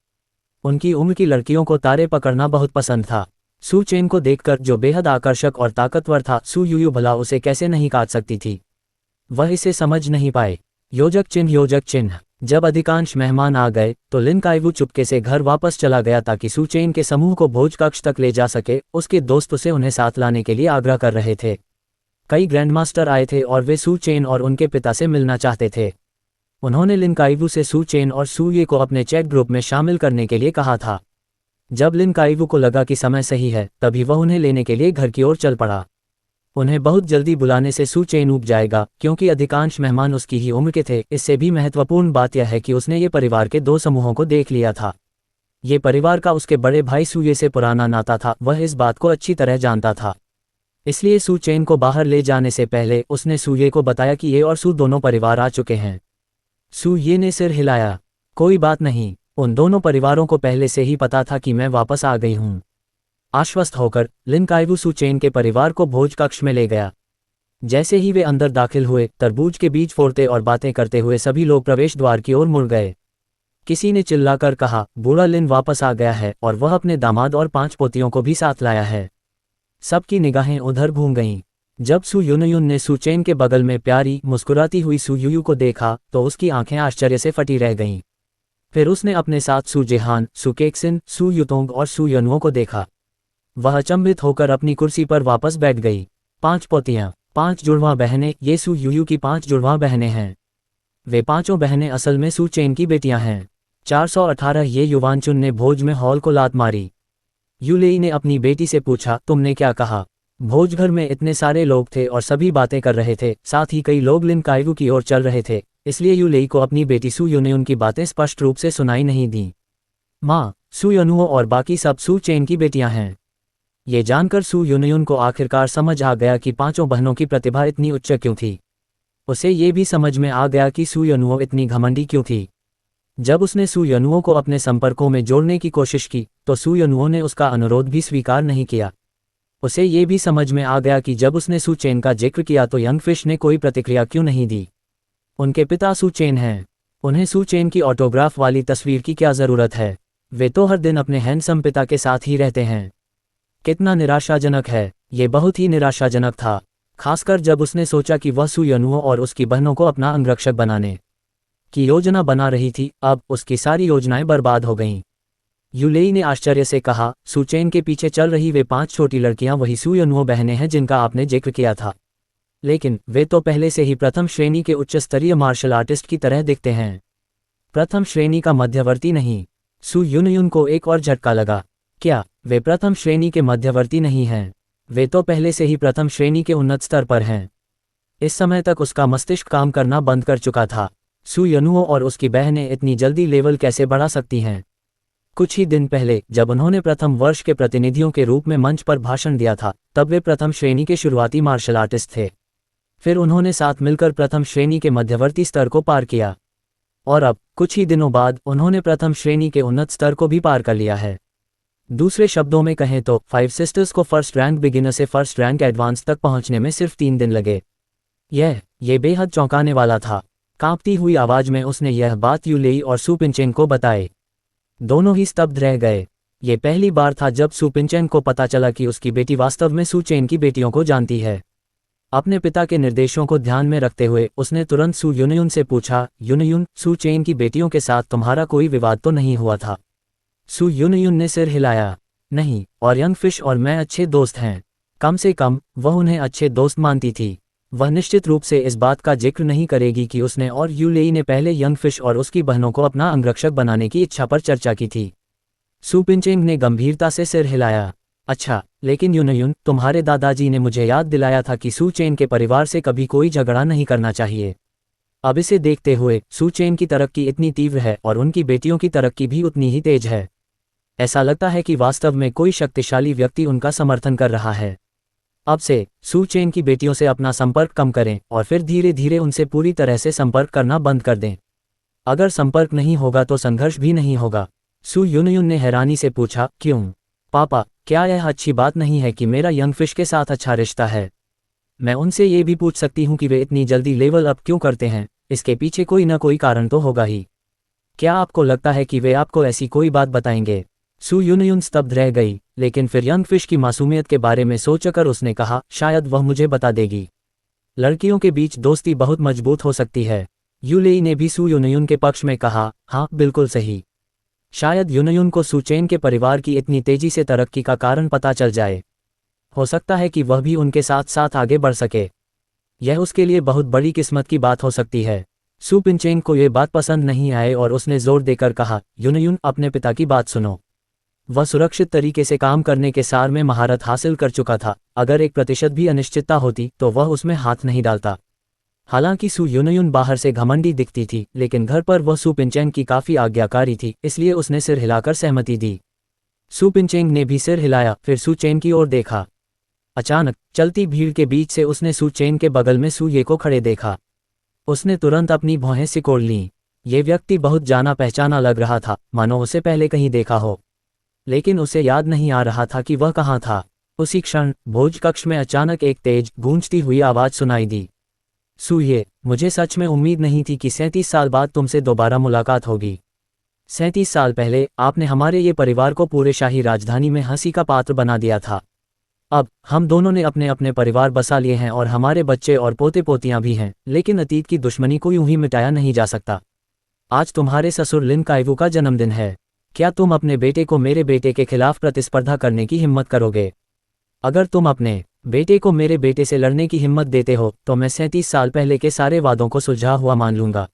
उनकी उम्र की लड़कियों को तारे पकड़ना बहुत पसंद था। सू चेन को देखकर, जो बेहद आकर्षक और ताकतवर था, सू यूयू भला उसे कैसे नहीं काट सकती थी? वह इसे समझ नहीं पाए। योजक चिन्ह। जब अधिकांश मेहमान आ गए तो लिन काइवू चुपके से घर वापस चला गया ताकि सू चेन के समूह को भोज कक्ष तक ले जा सके। उसके दोस्त उसे उन्हें साथ लाने के लिए आग्रह कर रहे थे। कई ग्रैंडमास्टर आए थे और वे सू चेन और उनके पिता से मिलना चाहते थे। उन्होंने लिन काइवू से सू चेन और सू ये को अपने चैट ग्रुप में शामिल करने के लिए कहा था। जब लिन काइवू को लगा कि समय सही है, तभी वह उन्हें लेने के लिए घर की ओर चल पड़ा। उन्हें बहुत जल्दी बुलाने से सू चेन ऊब जाएगा क्योंकि अधिकांश मेहमान उसकी ही उम्र के थे। इससे भी महत्वपूर्ण बात यह है कि उसने ये परिवार के 2 समूहों को देख लिया था। ये परिवार का उसके बड़े भाई सूये से पुराना नाता था। वह इस बात को अच्छी तरह जानता था। इसलिए सू चेन को बाहर ले जाने से पहले उसने सूये को बताया कि ये और सू दोनों परिवार आ चुके हैं। सू ये ने सिर हिलाया। कोई बात नहीं, उन दोनों परिवारों को पहले से ही पता था कि मैं वापस आ गई हूँ। आश्वस्त होकर लिन काइवू सू चेन के परिवार को भोज कक्ष में ले गया। जैसे ही वे अंदर दाखिल हुए, तरबूज के बीज फोड़ते और बातें करते हुए सभी लोग प्रवेश द्वार की ओर मुड़ गए। किसी ने चिल्लाकर कहा, बूढ़ा लिन वापस आ गया है और वह अपने दामाद और 5 पोतियों को भी साथ लाया है। सबकी निगाहें उधर घूम गईं। जब सू युनयुन ने सू चेन के बगल में प्यारी मुस्कुराती हुई सू युयू को देखा तो उसकी आंखें आश्चर्य से फटी रह गईं। फिर उसने अपने साथ सू जेहान, सू केक्सिन, सू युतोंग और सू यनुओ को देखा। वह अचंभित होकर अपनी कुर्सी पर वापस बैठ गई। 5 पोतियां, 5 जुड़वां बहनें, ये सू युयू की 5 जुड़वां बहनें हैं। वे पांचों बहनें असल में सू चेन की बेटियां हैं। 418 ये युवांचुन ने भोज में हॉल को लात मारी। यूलेई ने अपनी बेटी से पूछा, तुमने क्या कहा? भोजघर में इतने सारे लोग थे और सभी बातें कर रहे थे, साथ ही कई लोग लिन कायवू की ओर चल रहे थे, इसलिए यूलेई को अपनी बेटी सू युनयुन की बातें स्पष्ट रूप से सुनाई नहीं दी। माँ, सू यनुओ और बाकी सब सू चेन की बेटियां हैं। ये जानकर सू युनयुन को आखिरकार समझ आ गया कि पांचों बहनों की प्रतिभा इतनी उच्च क्यों थी। उसे ये भी समझ में आ गया कि सू यनुओ इतनी घमंडी क्यों थी। जब उसने सू यनुओ को अपने संपर्कों में जोड़ने की कोशिश की तो सू यनुओ ने उसका अनुरोध भी स्वीकार नहीं किया। उसे ये भी समझ में आ गया कि जब उसने सू चेन का जिक्र किया तो यंग फिश ने कोई प्रतिक्रिया क्यों नहीं दी। उनके पिता सू चेन हैं, उन्हें सू चेन की ऑटोग्राफ वाली तस्वीर की क्या ज़रूरत है? वे तो हर दिन अपने हैंडसम पिता के साथ ही रहते हैं। कितना निराशाजनक है, ये बहुत ही निराशाजनक था, खासकर जब उसने सोचा कि वह सू यनुओ और उसकी बहनों को अपना अंगरक्षक बनाने की योजना बना रही थी। अब उसकी सारी योजनाएं बर्बाद हो गईं। यूलेई ने आश्चर्य से कहा, सू चेन के पीछे चल रही वे 5 छोटी लड़कियां वही सू यनुओ बहनें हैं जिनका आपने जिक्र किया था, लेकिन वे तो पहले से ही प्रथम श्रेणी के उच्च स्तरीय मार्शल आर्टिस्ट की तरह दिखते हैं। प्रथम श्रेणी का मध्यवर्ती नहीं। सू युनयुन को एक और झटका लगा। क्या वे प्रथम श्रेणी के मध्यवर्ती नहीं हैं? वे तो पहले से ही प्रथम श्रेणी के उन्नत स्तर पर हैं। इस समय तक उसका मस्तिष्क काम करना बंद कर चुका था। सू यनुओ और उसकी बहनें इतनी जल्दी लेवल कैसे बढ़ा सकती हैं? कुछ ही दिन पहले जब उन्होंने प्रथम वर्ष के प्रतिनिधियों के रूप में मंच पर भाषण दिया था, तब वे प्रथम श्रेणी के शुरुआती मार्शल आर्टिस्ट थे। फिर उन्होंने साथ मिलकर प्रथम श्रेणी के मध्यवर्ती स्तर को पार किया, और अब कुछ ही दिनों बाद उन्होंने प्रथम श्रेणी के उन्नत स्तर को भी पार कर लिया है। दूसरे शब्दों में कहें तो 5 सिस्टर्स को फर्स्ट रैंक बिगिनर से फर्स्ट रैंक एडवांस तक पहुंचने में सिर्फ 3 दिन लगे। ये बेहद चौंकाने वाला था। कांपती हुई आवाज में उसने यह बात यूलेई और सू पिंचेंग को बताई। दोनों ही स्तब्ध रह गए। ये पहली बार था जब सू पिंचेंग को पता चला कि उसकी बेटी वास्तव में सू चेन की बेटियों को जानती है। अपने पिता के निर्देशों को ध्यान में रखते हुए उसने तुरंत सू युनयुन से पूछा, युनयुन, सू चेन की बेटियों के साथ तुम्हारा कोई विवाद तो नहीं हुआ था? सू युनयुन ने सिर हिलाया। नहीं, और यंग फिश और मैं अच्छे दोस्त हैं। कम से कम वह उन्हें अच्छे दोस्त मानती थी। वह निश्चित रूप से इस बात का जिक्र नहीं करेगी कि उसने और यूलेई ने पहले यंग फिश और उसकी बहनों को अपना अंगरक्षक बनाने की इच्छा पर चर्चा की थी। सू पिंचेंग ने गंभीरता से सिर हिलाया। अच्छा, लेकिन युनयुन, तुम्हारे दादाजी ने मुझे याद दिलाया था कि सू चेन के परिवार से कभी कोई झगड़ा नहीं करना चाहिए। अब इसे देखते हुए सू चेन की तरक्की इतनी तीव्र है और उनकी बेटियों की तरक्की भी उतनी ही तेज है। ऐसा लगता है कि वास्तव में कोई शक्तिशाली व्यक्ति उनका समर्थन कर रहा है। अब से सू चेन की बेटियों से अपना संपर्क कम करें और फिर धीरे धीरे उनसे पूरी तरह से संपर्क करना बंद कर दें। अगर संपर्क नहीं होगा तो संघर्ष भी नहीं होगा। सू युनयुन ने हैरानी से पूछा, क्यों पापा, क्या यह अच्छी बात नहीं है कि मेरा यंग फिश के साथ अच्छा रिश्ता है? मैं उनसे ये भी पूछ सकती हूँ कि वे इतनी जल्दी लेवल अप क्यों करते हैं। इसके पीछे कोई ना कोई कारण तो होगा ही। क्या आपको लगता है कि वे आपको ऐसी कोई बात बताएंगे? सू युनयुन स्तब्ध रह गई, लेकिन फिर यंग फिश की मासूमियत के बारे में सोचकर उसने कहा, शायद वह मुझे बता देगी। लड़कियों के बीच दोस्ती बहुत मजबूत हो सकती है। यूलेई ने भी सू युनयुन के पक्ष में कहा, हाँ बिल्कुल सही। शायद युनयुन को सू चेन के परिवार की इतनी तेजी से तरक्की का कारण पता चल जाए। हो सकता है कि वह भी उनके साथ साथ आगे बढ़ सके। यह उसके लिए बहुत बड़ी किस्मत की बात हो सकती है। सू पिंचेंग को यह बात पसंद नहीं आई और उसने जोर देकर कहा, युनयुन, अपने पिता की बात सुनो। वह सुरक्षित तरीके से काम करने के सार में महारत हासिल कर चुका था। अगर 1% भी अनिश्चितता होती तो वह उसमें हाथ नहीं डालता। हालांकि सू युनयुन बाहर से घमंडी दिखती थी, लेकिन घर पर वह सू पिंचेंग की काफ़ी आज्ञाकारी थी, इसलिए उसने सिर हिलाकर सहमति दी। सू पिंचेंग ने भी सिर हिलाया, फिर सू चेन की ओर देखा। अचानक चलती भीड़ के बीच से उसने सू चेन के बगल में सू ये को खड़े देखा। उसने तुरंत अपनी भौहें सिकोड़ लीं। ये व्यक्ति बहुत जाना पहचाना लग रहा था, मानो उसे पहले कहीं देखा हो, लेकिन उसे याद नहीं आ रहा था कि वह कहाँ था। उसी क्षण भोज कक्ष में अचानक एक तेज गूंजती हुई आवाज़ सुनाई दी, सू ये, मुझे सच में उम्मीद नहीं थी कि 37 साल बाद तुमसे दोबारा मुलाकात होगी। 37 साल पहले आपने हमारे ये परिवार को पूरे शाही राजधानी में हंसी का पात्र बना दिया था। अब हम दोनों ने अपने अपने परिवार बसा लिए हैं और हमारे बच्चे और पोते पोतियां भी हैं, लेकिन अतीत की दुश्मनी को यूं ही मिटाया नहीं जा सकता। आज तुम्हारे ससुर लिन काइवू का जन्मदिन है। क्या तुम अपने बेटे को मेरे बेटे के खिलाफ प्रतिस्पर्धा करने की हिम्मत करोगे? अगर तुम अपने बेटे को मेरे बेटे से लड़ने की हिम्मत देते हो तो मैं 37 साल पहले के सारे वादों को सुलझा हुआ मान लूंगा।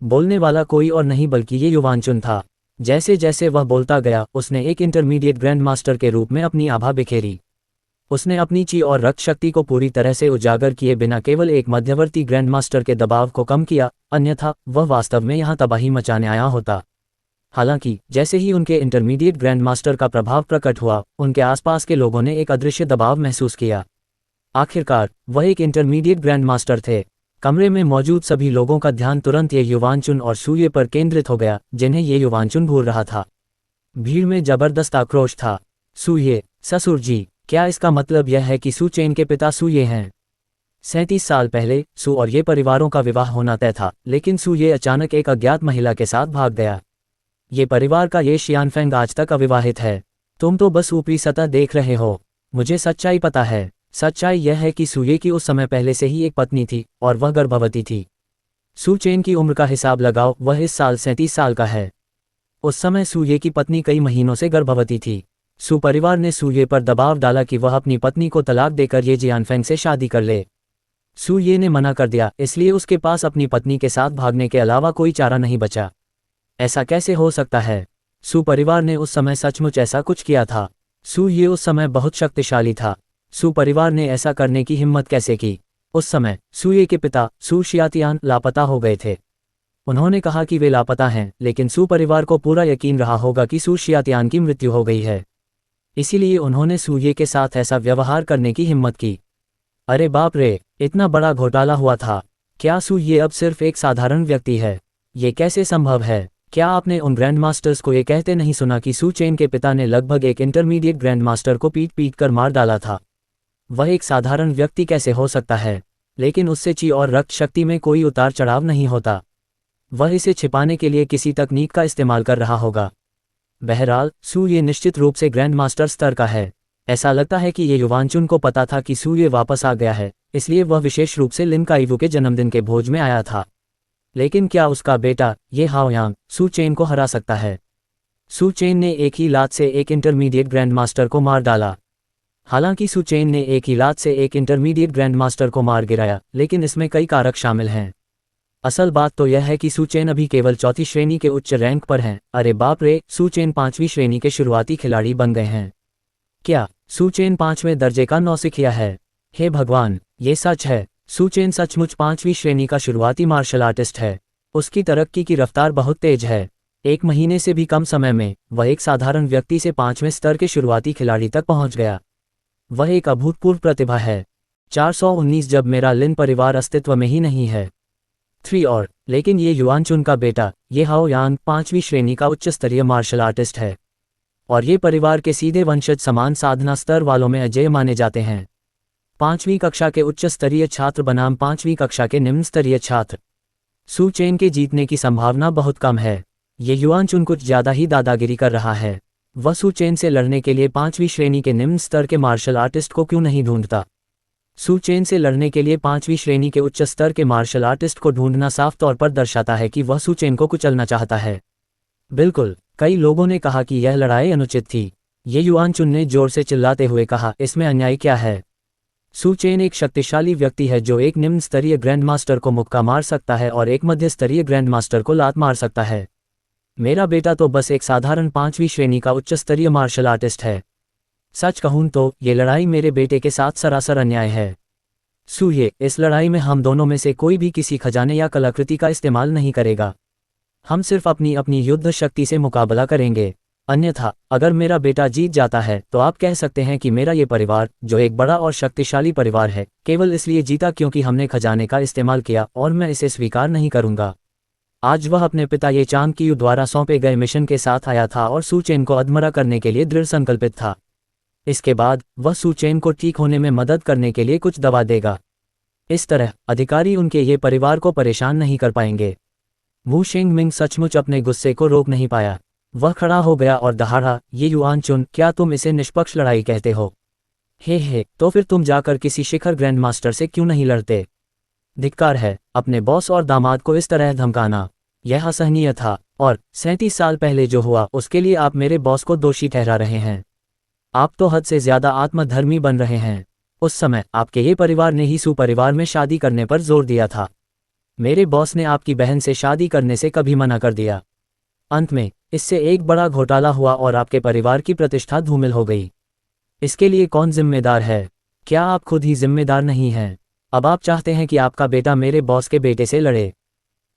बोलने वाला कोई और नहीं बल्कि ये युवांचुन था। जैसे जैसे वह बोलता गया उसने एक इंटरमीडिएट ग्रैंड मास्टर के रूप में अपनी आभा बिखेरी। उसने अपनी ची और रक्त शक्ति को पूरी तरह से उजागर किए बिना केवल एक मध्यवर्ती ग्रैंड मास्टर के दबाव को कम किया, अन्यथा वह वास्तव में यहाँ तबाही मचाने आया होता। हालांकि जैसे ही उनके इंटरमीडिएट ग्रैंड मास्टर का प्रभाव प्रकट हुआ, उनके आसपास के लोगों ने एक अदृश्य दबाव महसूस किया। आखिरकार वह एक इंटरमीडिएट ग्रैंड मास्टर थे। कमरे में मौजूद सभी लोगों का ध्यान तुरंत ये युवांचुन और सूये पर केंद्रित हो गया, जिन्हें ये युवांचुन भूल रहा था। भीड़ में जबरदस्त आक्रोश था। सूये, ससुर जी, क्या इसका मतलब यह है कि सू चेन के पिता सूये हैं? 37 साल पहले सू और ये परिवारों का विवाह होना तय था, लेकिन सूये अचानक एक अज्ञात महिला के साथ भाग गया। ये परिवार का ये शियानफेंग आज तक अविवाहित है। तुम तो बस ऊपरी सतह देख रहे हो। मुझे सच्चाई पता है। सच्चाई यह है कि सूये की उस समय पहले से ही एक पत्नी थी और वह गर्भवती थी। सू चेन की उम्र का हिसाब लगाओ, वह इस साल 37 साल का है। उस समय सूये की पत्नी कई महीनों से गर्भवती थी। सू परिवार ने सूये पर दबाव डाला कि वह अपनी पत्नी को तलाक देकर ये जियानफेंग से शादी कर ले। सूये ने मना कर दिया, इसलिए उसके पास अपनी पत्नी के साथ भागने के अलावा कोई चारा नहीं बचा। ऐसा कैसे हो सकता है? सू परिवार ने उस समय सचमुच ऐसा कुछ किया था। सूये उस समय बहुत शक्तिशाली था। सू परिवार ने ऐसा करने की हिम्मत कैसे की? उस समय सूये के पिता सू शियातियान लापता हो गए थे। उन्होंने कहा कि वे लापता हैं, लेकिन सू परिवार को पूरा यकीन रहा होगा कि सू शियातियान की मृत्यु हो गई है। इसीलिए उन्होंने सूये के साथ ऐसा व्यवहार करने की हिम्मत की। अरे बाप रे, इतना बड़ा घोटाला हुआ था। क्या सूये अब सिर्फ एक साधारण व्यक्ति है? ये कैसे संभव है? क्या आपने उन ग्रैंड मास्टर्स को ये कहते नहीं सुना कि सू चेन के पिता ने लगभग एक इंटरमीडिएट ग्रैंड मास्टर को पीट पीट कर मार डाला था? वह एक साधारण व्यक्ति कैसे हो सकता है? लेकिन उससे ची और रक्त शक्ति में कोई उतार चढ़ाव नहीं होता। वह इसे छिपाने के लिए किसी तकनीक का इस्तेमाल कर रहा होगा। बहरहाल सू ये निश्चित रूप से ग्रैंड मास्टर स्तर का है। ऐसा लगता है कि ये युवांचुन को पता था कि सू ये वापस आ गया है, इसलिए वह विशेष रूप से लिन काइवू के जन्मदिन के भोज में आया था। लेकिन क्या उसका बेटा ये हाओयांग सू चेन को हरा सकता है? सू चेन ने एक ही लात से एक इंटरमीडिएट ग्रैंड मास्टर को मार डाला। हालांकि सू चेन ने एक ही लात से एक इंटरमीडिएट ग्रैंड मास्टर को मार गिराया, लेकिन इसमें कई कारक शामिल हैं। असल बात तो यह है कि सू चेन अभी केवल चौथी श्रेणी के उच्च रैंक पर हैं। अरे बाप रे, सू चेन 5वीं श्रेणी के शुरुआती खिलाड़ी बन गए हैं। क्या सू चेन 5वें दर्जे का नौसिखिया है? हे भगवान, ये सच है। सू चेन सचमुच 5वीं श्रेणी का शुरुआती मार्शल आर्टिस्ट है। उसकी तरक्की की रफ्तार बहुत तेज है। 1 महीने से भी कम समय में वह एक साधारण व्यक्ति से 5वें स्तर के शुरुआती खिलाड़ी तक पहुंच गया। वह एक अभूतपूर्व प्रतिभा है। 419 जब मेरा लिन परिवार अस्तित्व में ही नहीं है। 3 और लेकिन ये युआनचुन का बेटा ये हाओयांग 5वीं श्रेणी का उच्च स्तरीय मार्शल आर्टिस्ट है। और ये परिवार के सीधे वंशज समान साधना स्तर वालों में अजेय माने जाते हैं। 5वीं कक्षा के उच्च स्तरीय छात्र बनाम 5वीं कक्षा के निम्न स्तरीय छात्र। सू चेन के जीतने की संभावना बहुत कम है। ये युआनचुन कुछ ज़्यादा ही दादागिरी कर रहा है। वह सू चेन से लड़ने के लिए 5वीं श्रेणी के निम्न स्तर के मार्शल आर्टिस्ट को क्यों नहीं ढूंढता? सू चेन से लड़ने के लिए 5वीं श्रेणी के उच्च स्तर के मार्शल आर्टिस्ट को ढूंढना साफ तौर पर दर्शाता है कि वह सू चेन को कुचलना चाहता है। बिल्कुल, कई लोगों ने कहा कि यह लड़ाई अनुचित थी। ये युआनचुन ने जोर से चिल्लाते हुए कहा, इसमें अन्याय क्या है? सू चेन एक शक्तिशाली व्यक्ति है जो एक निम्न स्तरीय ग्रैंड मास्टर को मुक्का मार सकता है और एक मध्य स्तरीय ग्रैंड मास्टर को लात मार सकता है। मेरा बेटा तो बस एक साधारण 5वीं श्रेणी का उच्च स्तरीय मार्शल आर्टिस्ट है। सच कहूं तो ये लड़ाई मेरे बेटे के साथ सरासर अन्याय है। सूये, इस लड़ाई में हम दोनों में से कोई भी किसी खजाने या कलाकृति का इस्तेमाल नहीं करेगा। हम सिर्फ अपनी अपनी युद्ध शक्ति से मुकाबला करेंगे। अन्यथा अगर मेरा बेटा जीत जाता है तो आप कह सकते हैं कि मेरा ये परिवार, जो एक बड़ा और शक्तिशाली परिवार है, केवल इसलिए जीता क्योंकि हमने खजाने का इस्तेमाल किया, और मैं इसे स्वीकार नहीं करूंगा। आज वह अपने पिता ये चांग कियू द्वारा सौंपे गए मिशन के साथ आया था और सू चेन को अधमरा करने के लिए दृढ़ संकल्पित था। इसके बाद वह सू चेन को ठीक होने में मदद करने के लिए कुछ दवा देगा। इस तरह अधिकारी उनके ये परिवार को परेशान नहीं कर पाएंगे। वू शेंगमिंग सचमुच अपने गुस्से को रोक नहीं पाया। वह खड़ा हो गया और दहाड़ा, ये युआनचुन, क्या तुम इसे निष्पक्ष लड़ाई कहते हो? हे, तो फिर तुम जाकर किसी शिखर ग्रैंड मास्टर से क्यों नहीं लड़ते? धिक्कार है, अपने बॉस और दामाद को इस तरह धमकाना, यह असहनीय था, और 37 साल पहले जो हुआ उसके लिए आप मेरे बॉस को दोषी ठहरा रहे हैं। आप तो हद से ज्यादा आत्मधर्मी बन रहे हैं। उस समय आपके ये परिवार ने ही सुपरिवार में शादी करने पर जोर दिया था। मेरे बॉस ने आपकी बहन से शादी करने से कभी मना कर दिया। अंत में इससे एक बड़ा घोटाला हुआ और आपके परिवार की प्रतिष्ठा धूमिल हो गई। इसके लिए कौन जिम्मेदार है? क्या आप खुद ही जिम्मेदार नहीं हैं? अब आप चाहते हैं कि आपका बेटा मेरे बॉस के बेटे से लड़े।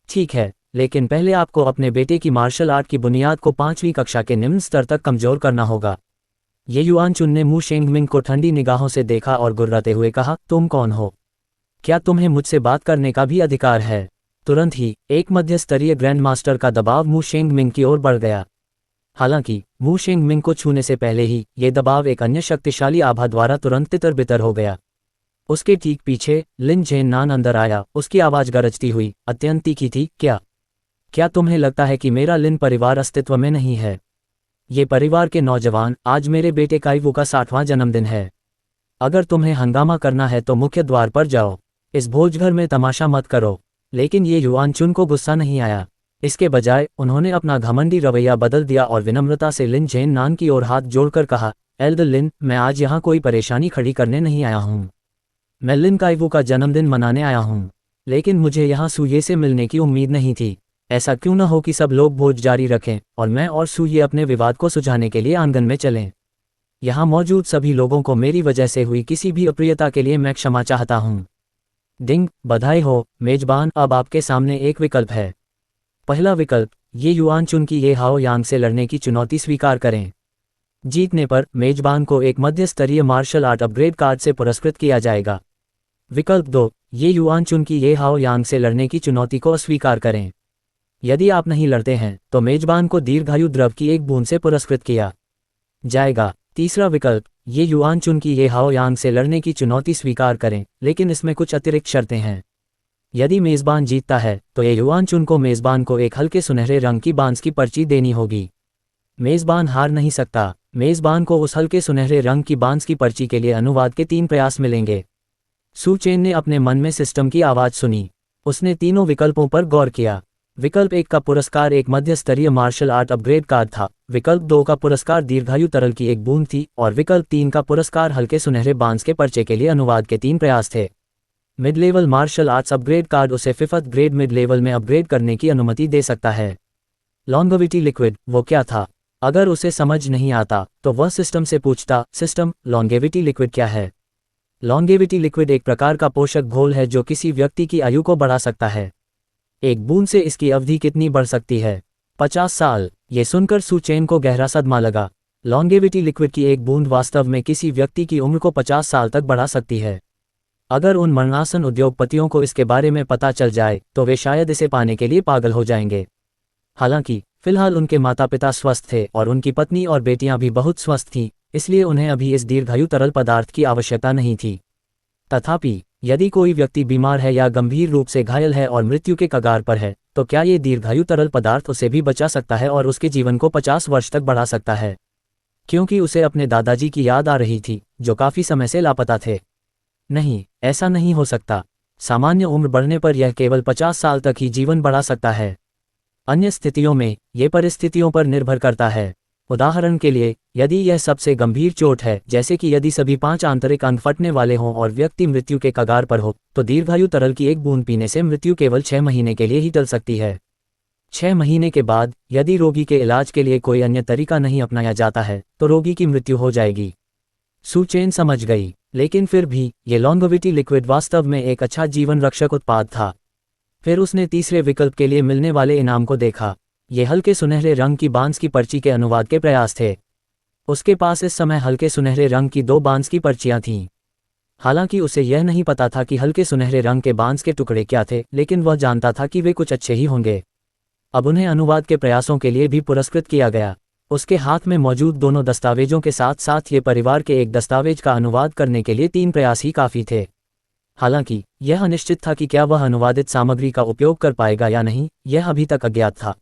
ठीक है, लेकिन पहले आपको अपने बेटे की मार्शल आर्ट की बुनियाद को 5वीं कक्षा के निम्न स्तर तक कमजोर करना होगा। ये युआन चुन ने मू शेंगमिंग को ठंडी निगाहों से देखा और गुर्राते हुए कहा, तुम कौन हो? क्या तुम्हें मुझसे बात करने का भी अधिकार है? तुरंत ही एक मध्य स्तरीय ग्रैंड मास्टर का दबाव मू शेंगमिंग की ओर बढ़ गया। हालांकि मू शेंगमिंग को छूने से पहले ही ये दबाव एक अन्य शक्तिशाली आभा द्वारा तुरंत तितर बितर हो गया। उसके ठीक पीछे लिन झेन नान अंदर आया, उसकी आवाज गरजती हुई अत्यंत तीखी थी। क्या तुम्हें लगता है कि मेरा लिन परिवार अस्तित्व में नहीं है? ये परिवार के नौजवान, आज मेरे बेटे काइवू का 60वां जन्मदिन है। अगर तुम्हें हंगामा करना है तो मुख्य द्वार पर जाओ, इस भोजघर में तमाशा मत करो। लेकिन ये युआन चुन को गुस्सा नहीं आया। इसके बजाय उन्होंने अपना घमंडी रवैया बदल दिया और विनम्रता से लिन झेन नान की ओर हाथ जोड़कर कहा, एल्डर लिन, मैं आज यहाँ कोई परेशानी खड़ी करने नहीं आया हूँ। मैं लिन काइवू का जन्मदिन मनाने आया हूँ। लेकिन मुझे यहाँ सूये से मिलने की उम्मीद नहीं थी। ऐसा क्यों न हो कि सब लोग भोज जारी रखें और मैं और सूये अपने विवाद को सुलझाने के लिए आंगन में चलें। यहाँ मौजूद सभी लोगों को मेरी वजह से हुई किसी भी अप्रियता के लिए मैं क्षमा चाहता हूँ। डिंग, बधाई हो मेजबान, अब आपके सामने एक विकल्प है। पहला विकल्प, ये युआन चुन की ये हाओ यांग से लड़ने की चुनौती स्वीकार करें। जीतने पर मेजबान को एक मध्य स्तरीय मार्शल आर्ट अपग्रेड कार्ड से पुरस्कृत किया जाएगा। विकल्प 2, ये युआन चुन की ये हाओ यांग से लड़ने की चुनौती को अस्वीकार करें। यदि आप नहीं लड़ते हैं तो मेजबान को दीर्घायु द्रव की एक बूंद से पुरस्कृत किया जाएगा। तीसरा विकल्प, ये युआन चुन की ये हाओ यांग से लड़ने की चुनौती स्वीकार करें, लेकिन इसमें कुछ अतिरिक्त शर्तें हैं। यदि मेज़बान जीतता है तो ये युआन चुन को मेज़बान को एक हल्के सुनहरे रंग की बांस की पर्ची देनी होगी। मेज़बान हार नहीं सकता। मेज़बान को उस हल्के सुनहरे रंग की बांस की पर्ची के लिए अनुवाद के 3 प्रयास मिलेंगे। सू चेन ने अपने मन में सिस्टम की आवाज़ सुनी। उसने तीनों विकल्पों पर गौर किया। विकल्प 1 का पुरस्कार एक मध्य स्तरीय मार्शल आर्ट अपग्रेड कार्ड था। विकल्प 2 का पुरस्कार दीर्घायु तरल की एक बूंद थी और विकल्प 3 का पुरस्कार हल्के सुनहरे बांस के पर्चे के लिए अनुवाद के 3 प्रयास थे। Mid level martial arts upgrade card उसे 5th ग्रेड मिड लेवल में अपग्रेड करने की अनुमति दे सकता है। लॉन्गेविटी लिक्विड, वो क्या था? अगर उसे समझ नहीं आता तो वह सिस्टम से पूछता, सिस्टम, लॉन्गेविटी लिक्विड क्या है? लॉन्गेविटी लिक्विड एक प्रकार का पोषक घोल है जो किसी व्यक्ति की आयु को बढ़ा सकता है। एक बूंद से इसकी अवधि कितनी बढ़ सकती है? 50 साल। ये सुनकर सू चेन को गहरा सदमा लगा। लॉन्गेविटी लिक्विड की एक बूंद वास्तव में किसी व्यक्ति की उम्र को 50 साल तक बढ़ा सकती है। अगर उन मरणासन उद्योगपतियों को इसके बारे में पता चल जाए तो वे शायद इसे पाने के लिए पागल हो जाएंगे। हालांकि फिलहाल उनके माता पिता स्वस्थ थे और उनकी पत्नी और बेटियां भी बहुत स्वस्थ थीं, इसलिए उन्हें अभी इस दीर्घायु तरल पदार्थ की आवश्यकता नहीं थी। तथापि यदि कोई व्यक्ति बीमार है या गंभीर रूप से घायल है और मृत्यु के कगार पर है, तो क्या ये दीर्घायु तरल पदार्थ उसे भी बचा सकता है और उसके जीवन को 50 वर्ष तक बढ़ा सकता है? क्योंकि उसे अपने दादाजी की याद आ रही थी, जो काफी समय से लापता थे। नहीं, ऐसा नहीं हो सकता। सामान्य उम्र बढ़ने पर यह केवल 50 साल तक ही जीवन बढ़ा सकता है। अन्य स्थितियों में ये परिस्थितियों पर निर्भर करता है। उदाहरण के लिए, यदि यह सबसे गंभीर चोट है, जैसे कि यदि सभी 5 आंतरिक अंग फटने वाले हों और व्यक्ति मृत्यु के कगार पर हो, तो दीर्घायु तरल की एक बूंद पीने से मृत्यु केवल 6 महीने के लिए ही टल सकती है। 6 महीने के बाद यदि रोगी के इलाज के लिए कोई अन्य तरीका नहीं अपनाया जाता है तो रोगी की मृत्यु हो जाएगी। सू चेन समझ गई, लेकिन फिर भी ये लॉन्गेविटी लिक्विड वास्तव में एक अच्छा जीवन रक्षक उत्पाद था। फिर उसने तीसरे विकल्प के लिए मिलने वाले इनाम को देखा। ये हल्के सुनहरे रंग की बांस की पर्ची के अनुवाद के प्रयास थे। उसके पास इस समय हल्के सुनहरे रंग की 2 बांस की पर्चियां थीं। हालांकि उसे यह नहीं पता था कि हल्के सुनहरे रंग के बांस के टुकड़े क्या थे, लेकिन वह जानता था कि वे कुछ अच्छे ही होंगे। अब उन्हें अनुवाद के प्रयासों के लिए भी पुरस्कृत किया गया। उसके हाथ में मौजूद दोनों दस्तावेजों के साथ साथ ये परिवार के एक दस्तावेज का अनुवाद करने के लिए 3 प्रयास ही काफ़ी थे। हालांकि यह अनिश्चित था कि क्या वह अनुवादित सामग्री का उपयोग कर पाएगा या नहीं, यह अभी तक अज्ञात था।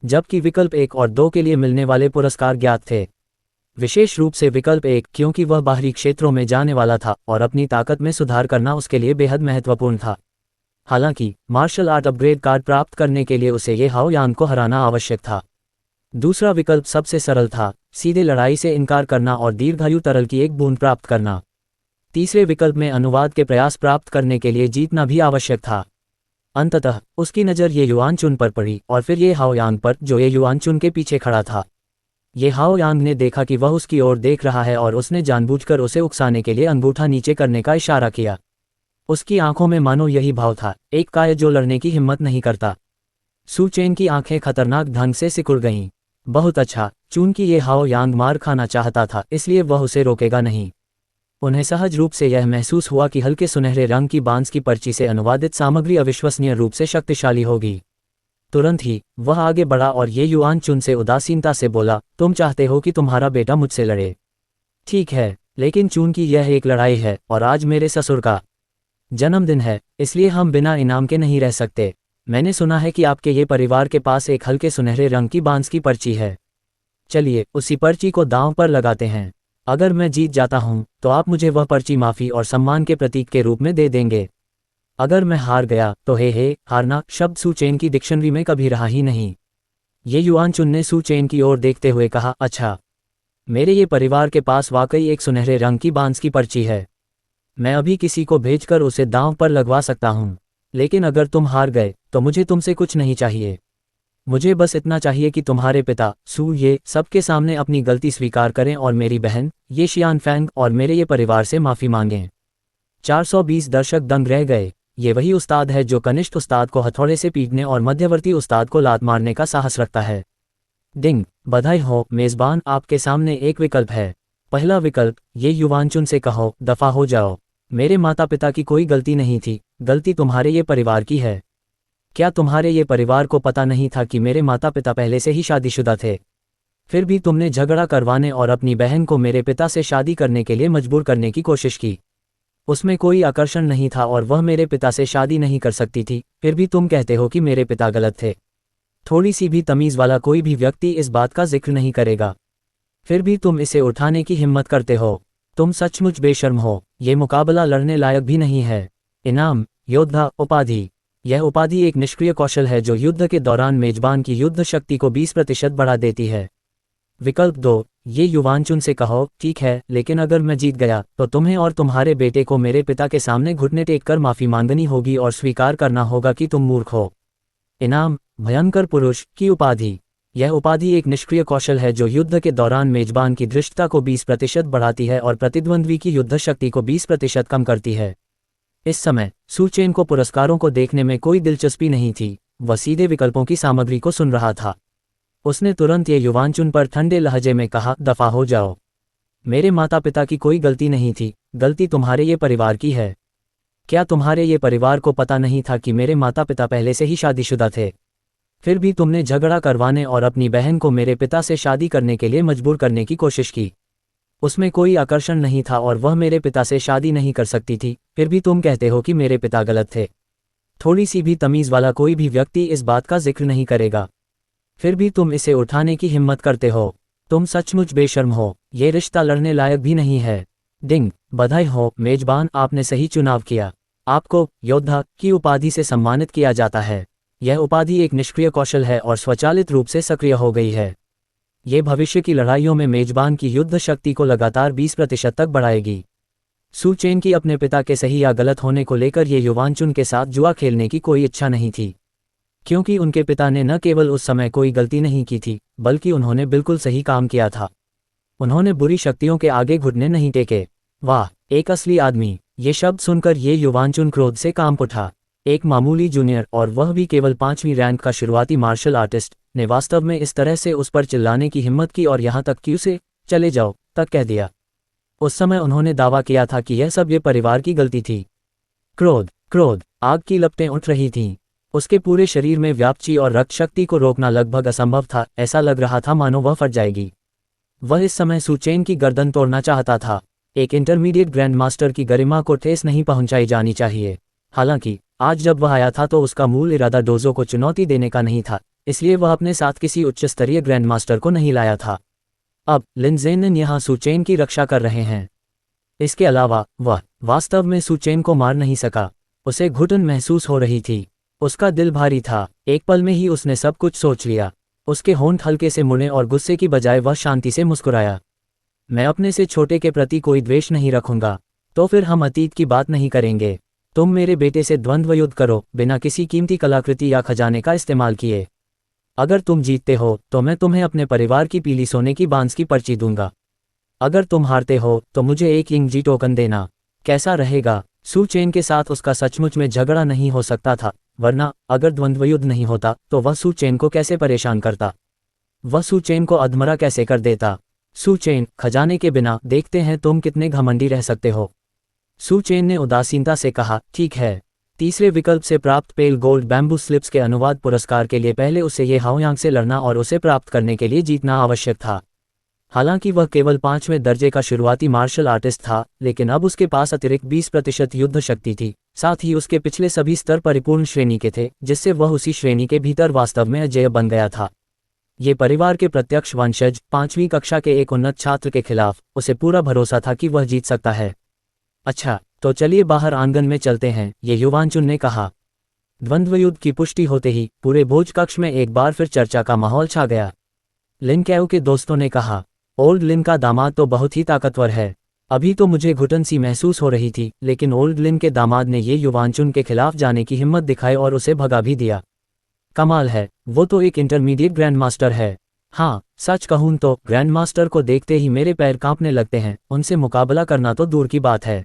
जबकि विकल्प 1 और 2 के लिए मिलने वाले पुरस्कार ज्ञात थे। विशेष रूप से विकल्प 1, क्योंकि वह बाहरी क्षेत्रों में जाने वाला था और अपनी ताकत में सुधार करना उसके लिए बेहद महत्वपूर्ण था। हालांकि मार्शल आर्ट अपग्रेड कार्ड प्राप्त करने के लिए उसे ये हाओ यांग को हराना आवश्यक था। दूसरा विकल्प सबसे सरल था, सीधे लड़ाई से इनकार करना और दीर्घायु तरल की एक बूंद प्राप्त करना। तीसरे विकल्प में अनुवाद के प्रयास प्राप्त करने के लिए जीतना भी आवश्यक था। अंततः उसकी नज़र ये युआन चुन पर पड़ी और फिर ये हाओ यांग पर, जो ये युआन चुन के पीछे खड़ा था। ये हाओ यांग ने देखा कि वह उसकी ओर देख रहा है और उसने जानबूझकर उसे उकसाने के लिए अंगूठा नीचे करने का इशारा किया। उसकी आंखों में मानो यही भाव था, एक कायर जो लड़ने की हिम्मत नहीं करता। सू चेन की आंखें खतरनाक ढंग से सिकुड़ गईं। बहुत अच्छा, चूंकि ये हाओ यांग मार खाना चाहता था इसलिए वह उसे रोकेगा नहीं। उन्हें सहज रूप से यह महसूस हुआ कि हल्के सुनहरे रंग की बांस की पर्ची से अनुवादित सामग्री अविश्वसनीय रूप से शक्तिशाली होगी। तुरंत ही वह आगे बढ़ा और ये युआन चुन से उदासीनता से बोला, तुम चाहते हो कि तुम्हारा बेटा मुझसे लड़े? ठीक है, लेकिन चूंकि यह एक लड़ाई है और आज मेरे ससुर का जन्मदिन है, इसलिए हम बिना इनाम के नहीं रह सकते। मैंने सुना है कि आपके ये परिवार के पास एक हल्के सुनहरे रंग की बांस की पर्ची है। चलिए उसी पर्ची को दांव पर लगाते हैं। अगर मैं जीत जाता हूं तो आप मुझे वह पर्ची माफी और सम्मान के प्रतीक के रूप में दे देंगे। अगर मैं हार गया तो हे हारना शब्द सू चेन की डिक्शनरी में कभी रहा ही नहीं। ये युआन चुन ने सू चेन की ओर देखते हुए कहा, अच्छा, मेरे ये परिवार के पास वाकई एक सुनहरे रंग की बांस की पर्ची है। मैं अभी किसी को भेजकर उसे दांव पर लगवा सकता हूं, लेकिन अगर तुम हार गए तो मुझे तुमसे कुछ नहीं चाहिए। मुझे बस इतना चाहिए कि तुम्हारे पिता सू ये सबके सामने अपनी गलती स्वीकार करें और मेरी बहन ये शियान फैंग और मेरे ये परिवार से माफ़ी मांगें। 420 दर्शक दंग रह गए। ये वही उस्ताद है जो कनिष्ठ उस्ताद को हथौड़े से पीटने और मध्यवर्ती उस्ताद को लात मारने का साहस रखता है। डिंग, बधाई हो मेज़बान, आपके सामने एक विकल्प है। पहला विकल्प, ये युआन चुन से कहो, दफा हो जाओ। मेरे माता पिता की कोई गलती नहीं थी, गलती तुम्हारे ये परिवार की है। क्या तुम्हारे ये परिवार को पता नहीं था कि मेरे माता पिता पहले से ही शादीशुदा थे? फिर भी तुमने झगड़ा करवाने और अपनी बहन को मेरे पिता से शादी करने के लिए मजबूर करने की कोशिश की। उसमें कोई आकर्षण नहीं था और वह मेरे पिता से शादी नहीं कर सकती थी, फिर भी तुम कहते हो कि मेरे पिता गलत थे। थोड़ी सी भी तमीज़ वाला कोई भी व्यक्ति इस बात का जिक्र नहीं करेगा, फिर भी तुम इसे उठाने की हिम्मत करते हो। तुम सचमुच बेशर्म हो, ये मुकाबला लड़ने लायक भी नहीं है। इनाम, योद्धा उपाधि। यह उपाधि एक निष्क्रिय कौशल है जो युद्ध के दौरान मेजबान की युद्ध शक्ति को 20% बढ़ा देती है। विकल्प 2, ये युआन चुन से कहो, ठीक है, लेकिन अगर मैं जीत गया तो तुम्हें और तुम्हारे बेटे को मेरे पिता के सामने घुटने टेक कर माफ़ी मांगनी होगी और स्वीकार करना होगा कि तुम मूर्ख हो। इनाम, भयंकर पुरुष की उपाधि। यह उपाधि एक निष्क्रिय कौशल है जो युद्ध के दौरान मेजबान की धृष्टता को 20% बढ़ाती है और प्रतिद्वंद्वी की युद्ध शक्ति को 20% कम करती है। इस समय सू चेन को पुरस्कारों को देखने में कोई दिलचस्पी नहीं थी, वह सीधे विकल्पों की सामग्री को सुन रहा था। उसने तुरंत ये युआन चुन पर ठंडे लहजे में कहा, दफा हो जाओ। मेरे माता पिता की कोई गलती नहीं थी, गलती तुम्हारे ये परिवार की है। क्या तुम्हारे ये परिवार को पता नहीं था कि मेरे माता पिता पहले से ही शादीशुदा थे? फिर भी तुमने झगड़ा करवाने और अपनी बहन को मेरे पिता से शादी करने के लिए मजबूर करने की कोशिश की। उसमें कोई आकर्षण नहीं था और वह मेरे पिता से शादी नहीं कर सकती थी, फिर भी तुम कहते हो कि मेरे पिता गलत थे। थोड़ी सी भी तमीज़ वाला कोई भी व्यक्ति इस बात का जिक्र नहीं करेगा, फिर भी तुम इसे उठाने की हिम्मत करते हो। तुम सचमुच बेशर्म हो, ये रिश्ता लड़ने लायक भी नहीं है। डिंग, बधाई हो मेजबान, आपने सही चुनाव किया। आपको योद्धा की उपाधि से सम्मानित किया जाता है। यह उपाधि एक निष्क्रिय कौशल है और स्वचालित रूप से सक्रिय हो गई है। ये भविष्य की लड़ाइयों में मेजबान की युद्ध शक्ति को लगातार 20% तक बढ़ाएगी। सू चेन की अपने पिता के सही या गलत होने को लेकर ये युआन चुन के साथ जुआ खेलने की कोई इच्छा नहीं थी, क्योंकि उनके पिता ने न केवल उस समय कोई गलती नहीं की थी, बल्कि उन्होंने बिल्कुल सही काम किया था। उन्होंने बुरी शक्तियों के आगे घुटने नहीं टेके। वाह, एक असली आदमी। ये शब्द सुनकर ये युआन चुन क्रोध से कांप उठा। एक मामूली जूनियर, और वह भी केवल 5वीं रैंक का शुरुआती मार्शल आर्टिस्ट, ने वास्तव में इस तरह से उस पर चिल्लाने की हिम्मत की और यहाँ तक कि उसे चले जाओ तक कह दिया। उस समय उन्होंने दावा किया था कि यह सब ये परिवार की गलती थी। क्रोध, आग की लपटें उठ रही थीं। उसके पूरे शरीर में व्याप्ति और रक्त शक्ति को रोकना लगभग असंभव था। ऐसा लग रहा था मानो वह फट जाएगी। वह इस समय सू चेन की गर्दन तोड़ना चाहता था। एक इंटरमीडिएट ग्रैंड मास्टर की गरिमा को ठेस नहीं पहुंचाई जानी चाहिए। हालांकि आज जब वह आया था तो उसका मूल इरादा डोजो को चुनौती देने का नहीं था, इसलिए वह अपने साथ किसी उच्च स्तरीय ग्रैंड मास्टर को नहीं लाया था। अब लिन ज़ेनिन यहाँ सु चेन की रक्षा कर रहे हैं। इसके अलावा वह वास्तव में सु चेन को मार नहीं सका। उसे घुटन महसूस हो रही थी। उसका दिल भारी था। एक पल में ही उसने सब कुछ सोच लिया। उसके होंठ हल्के से मुड़े और गुस्से की बजाय वह शांति से मुस्कुराया। मैं अपने से छोटे के प्रति कोई द्वेष नहीं रखूंगा। तो फिर हम अतीत की बात नहीं करेंगे। तुम मेरे बेटे से द्वंद्व युद्ध करो, बिना किसी कीमती कलाकृति या खजाने का इस्तेमाल किए। अगर तुम जीतते हो तो मैं तुम्हें अपने परिवार की पीली सोने की बांस की पर्ची दूंगा। अगर तुम हारते हो तो मुझे एक यिंगजी टोकन देना। कैसा रहेगा? सु चेन के साथ उसका सचमुच में झगड़ा नहीं हो सकता था, वरना अगर द्वंद्व युद्ध नहीं होता तो वह सु चेन को कैसे परेशान करता? वह सु चेन को अधमरा कैसे कर देता? सु चेन, खजाने के बिना देखते हैं तुम कितने घमंडी रह सकते हो। सु चेन ने उदासीनता से कहा, ठीक है। तीसरे विकल्प से प्राप्त पेल गोल्ड बैम्बू स्लिप्स के अनुवाद पुरस्कार के लिए पहले उसे ये हाओयांग से लड़ना और उसे प्राप्त करने के लिए जीतना आवश्यक था। हालांकि वह केवल 5वें दर्जे का शुरुआती मार्शल आर्टिस्ट था, लेकिन अब उसके पास अतिरिक्त 20% युद्ध शक्ति थी। साथ ही उसके पिछले सभी स्तर परिपूर्ण श्रेणी के थे, जिससे वह उसी श्रेणी के भीतर वास्तव में अजेय बन गया था। ये परिवार के प्रत्यक्ष वंशज 5वीं कक्षा के एक उन्नत छात्र के खिलाफ उसे पूरा भरोसा था कि वह जीत सकता है। अच्छा, तो चलिए बाहर आंगन में चलते हैं, ये युवांचुन ने कहा। द्वंद्व युद्ध की पुष्टि होते ही पूरे भोज कक्ष में एक बार फिर चर्चा का माहौल छा गया। लिन कैओ के दोस्तों ने कहा, ओल्ड लिन का दामाद तो बहुत ही ताकतवर है। अभी तो मुझे घुटन सी महसूस हो रही थी, लेकिन ओल्ड लिन के दामाद ने ये युवांचुन के खिलाफ जाने की हिम्मत दिखाई और उसे भगा भी दिया। कमाल है, वो तो एक इंटरमीडिएट ग्रैंड मास्टर है। हाँ, सच कहूं तो ग्रैंड मास्टर को देखते ही मेरे पैर कांपने लगते हैं, उनसे मुकाबला करना तो दूर की बात है।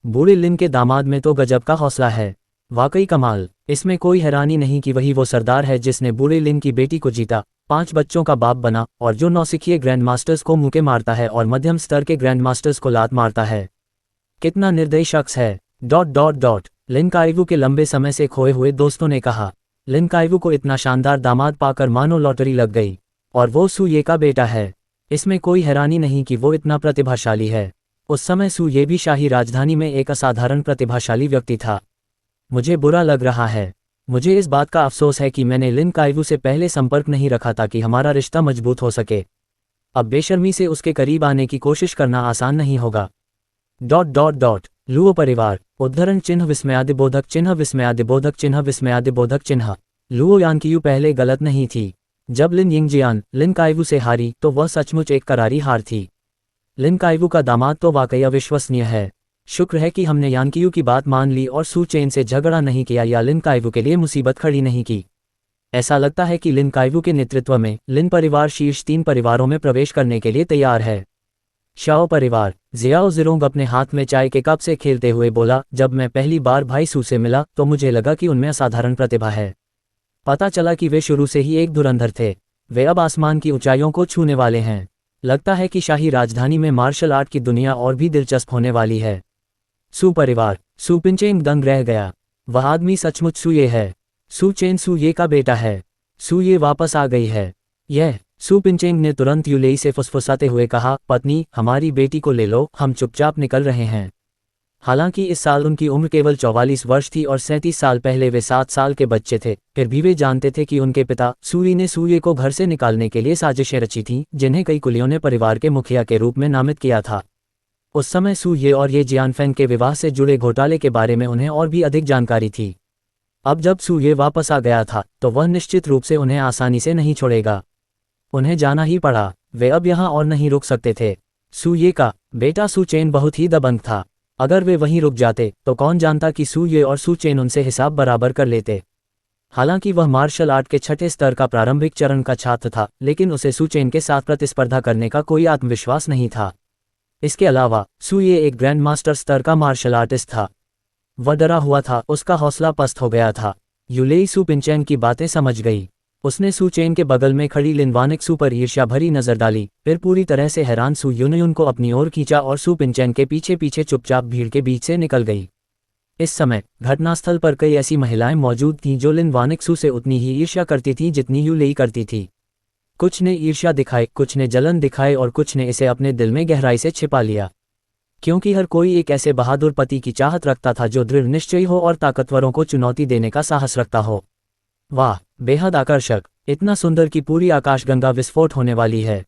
बूढ़े लिन के दामाद में तो गजब का हौसला है। वाकई कमाल। इसमें कोई हैरानी नहीं कि वही वो सरदार है जिसने बूढ़े लिन की बेटी को जीता, 5 बच्चों का बाप बना और जो नौसिखिए ग्रैंड मास्टर्स को मुक्के मारता है और मध्यम स्तर के ग्रैंड मास्टर्स को लात मारता है। कितना निर्दयी शख्स है। ... लिन काइवू के लंबे समय से खोए हुए दोस्तों ने कहा। लिन काइवू को इतना शानदार दामाद पाकर मानो लॉटरी लग गई। और वो सु ये का बेटा है। इसमें कोई हैरानी नहीं कि वो इतना प्रतिभाशाली है। उस समय सु ये भी शाही राजधानी में एक असाधारण प्रतिभाशाली व्यक्ति था। मुझे बुरा लग रहा है। मुझे इस बात का अफसोस है कि मैंने लिन काइवू से पहले संपर्क नहीं रखा ताकि हमारा रिश्ता मजबूत हो सके। अब बेशर्मी से उसके करीब आने की कोशिश करना आसान नहीं होगा। ... लुओ परिवार। उद्धरण चिन्ह विस्मयादिबोधक चिन्ह विस्मयादिबोधक चिन्ह विस्मयादिबोधक चिन्ह। लुओ यानकियू पहले गलत नहीं थी। जब लिन यिंगजियान लिन काइवू से हारी तो वह सचमुच एक करारी हार थी। लिन काइवू का दामाद तो वाकई अविश्वसनीय है। शुक्र है कि हमने यानकियू की बात मान ली और सु चेन से झगड़ा नहीं किया या लिन काइवू के लिए मुसीबत खड़ी नहीं की। ऐसा लगता है कि लिन काइवू के नेतृत्व में लिन परिवार शीर्ष 3 परिवारों में प्रवेश करने के लिए तैयार है। शाओ परिवार। जियाओ जिरोंग अपने हाथ में चाय के कप से खेलते हुए बोला, जब मैं पहली बार भाई सु से मिला तो मुझे लगा कि उनमें असाधारण प्रतिभा है। पता चला कि वे शुरू से ही एक धुरंधर थे। वे अब आसमान की ऊंचाइयों को छूने वाले हैं। लगता है कि शाही राजधानी में मार्शल आर्ट की दुनिया और भी दिलचस्प होने वाली है। सु परिवार। सु पिंचेंग दंग रह गया। वह आदमी सचमुच सु ये है। सु चेन सु ये का बेटा है। सु ये वापस आ गई है। यह। सु पिंचेंग ने तुरंत यूलेई से फुसफुसाते हुए कहा, पत्नी, हमारी बेटी को ले लो, हम चुपचाप निकल रहे हैं। हालांकि इस साल उनकी उम्र केवल 44 वर्ष थी और 37 साल पहले वे 7 साल के बच्चे थे, फिर भी वे जानते थे कि उनके पिता सुई ने सुये को घर से निकालने के लिए साजिशें रची थीं, जिन्हें कई कुलियों ने परिवार के मुखिया के रूप में नामित किया था। उस समय सुये और ये जियानफेंग के विवाह से जुड़े घोटाले के बारे में उन्हें और भी अधिक जानकारी थी। अब जब सुये वापस आ गया था तो वह निश्चित रूप से उन्हें आसानी से नहीं छोड़ेगा। उन्हें जाना ही पड़ा। वे अब यहाँ और नहीं रुक सकते थे। सुये का बेटा सु चेन बहुत ही दबंग था। अगर वे वहीं रुक जाते तो कौन जानता कि सुये और सु चेन उनसे हिसाब बराबर कर लेते। हालांकि वह मार्शल आर्ट के 6ठे स्तर का प्रारंभिक चरण का छात्र था, लेकिन उसे सु चेन के साथ प्रतिस्पर्धा करने का कोई आत्मविश्वास नहीं था। इसके अलावा सुये एक ग्रैंड मास्टर स्तर का मार्शल आर्टिस्ट था। वह डरा हुआ था, उसका हौसला पस्त हो गया था। यूलेई सु पिंचेंग की बातें समझ गई। उसने सु चेन के बगल में खड़ी लिन वानिक्सु पर ईर्ष्या भरी नजर डाली, फिर पूरी तरह से हैरान सु यूनयुन को अपनी ओर खींचा और सु पिंचेंग के पीछे पीछे चुपचाप भीड़ के बीच से निकल गई। इस समय घटनास्थल पर कई ऐसी महिलाएं मौजूद थीं जो लिन वानिक्सु से उतनी ही ईर्ष्या करती थीं जितनी यूलेई करती थी। कुछ ने ईर्ष्या दिखाई, कुछ ने जलन दिखाई और कुछ ने इसे अपने दिल में गहराई से छिपा लिया, क्योंकि हर कोई एक ऐसे बहादुर पति की चाहत रखता था जो दृढ़ निश्चयी हो और ताकतवरों को चुनौती देने का साहस रखता हो। वाह, बेहद आकर्षक, इतना सुंदर कि पूरी आकाशगंगा विस्फोट होने वाली है।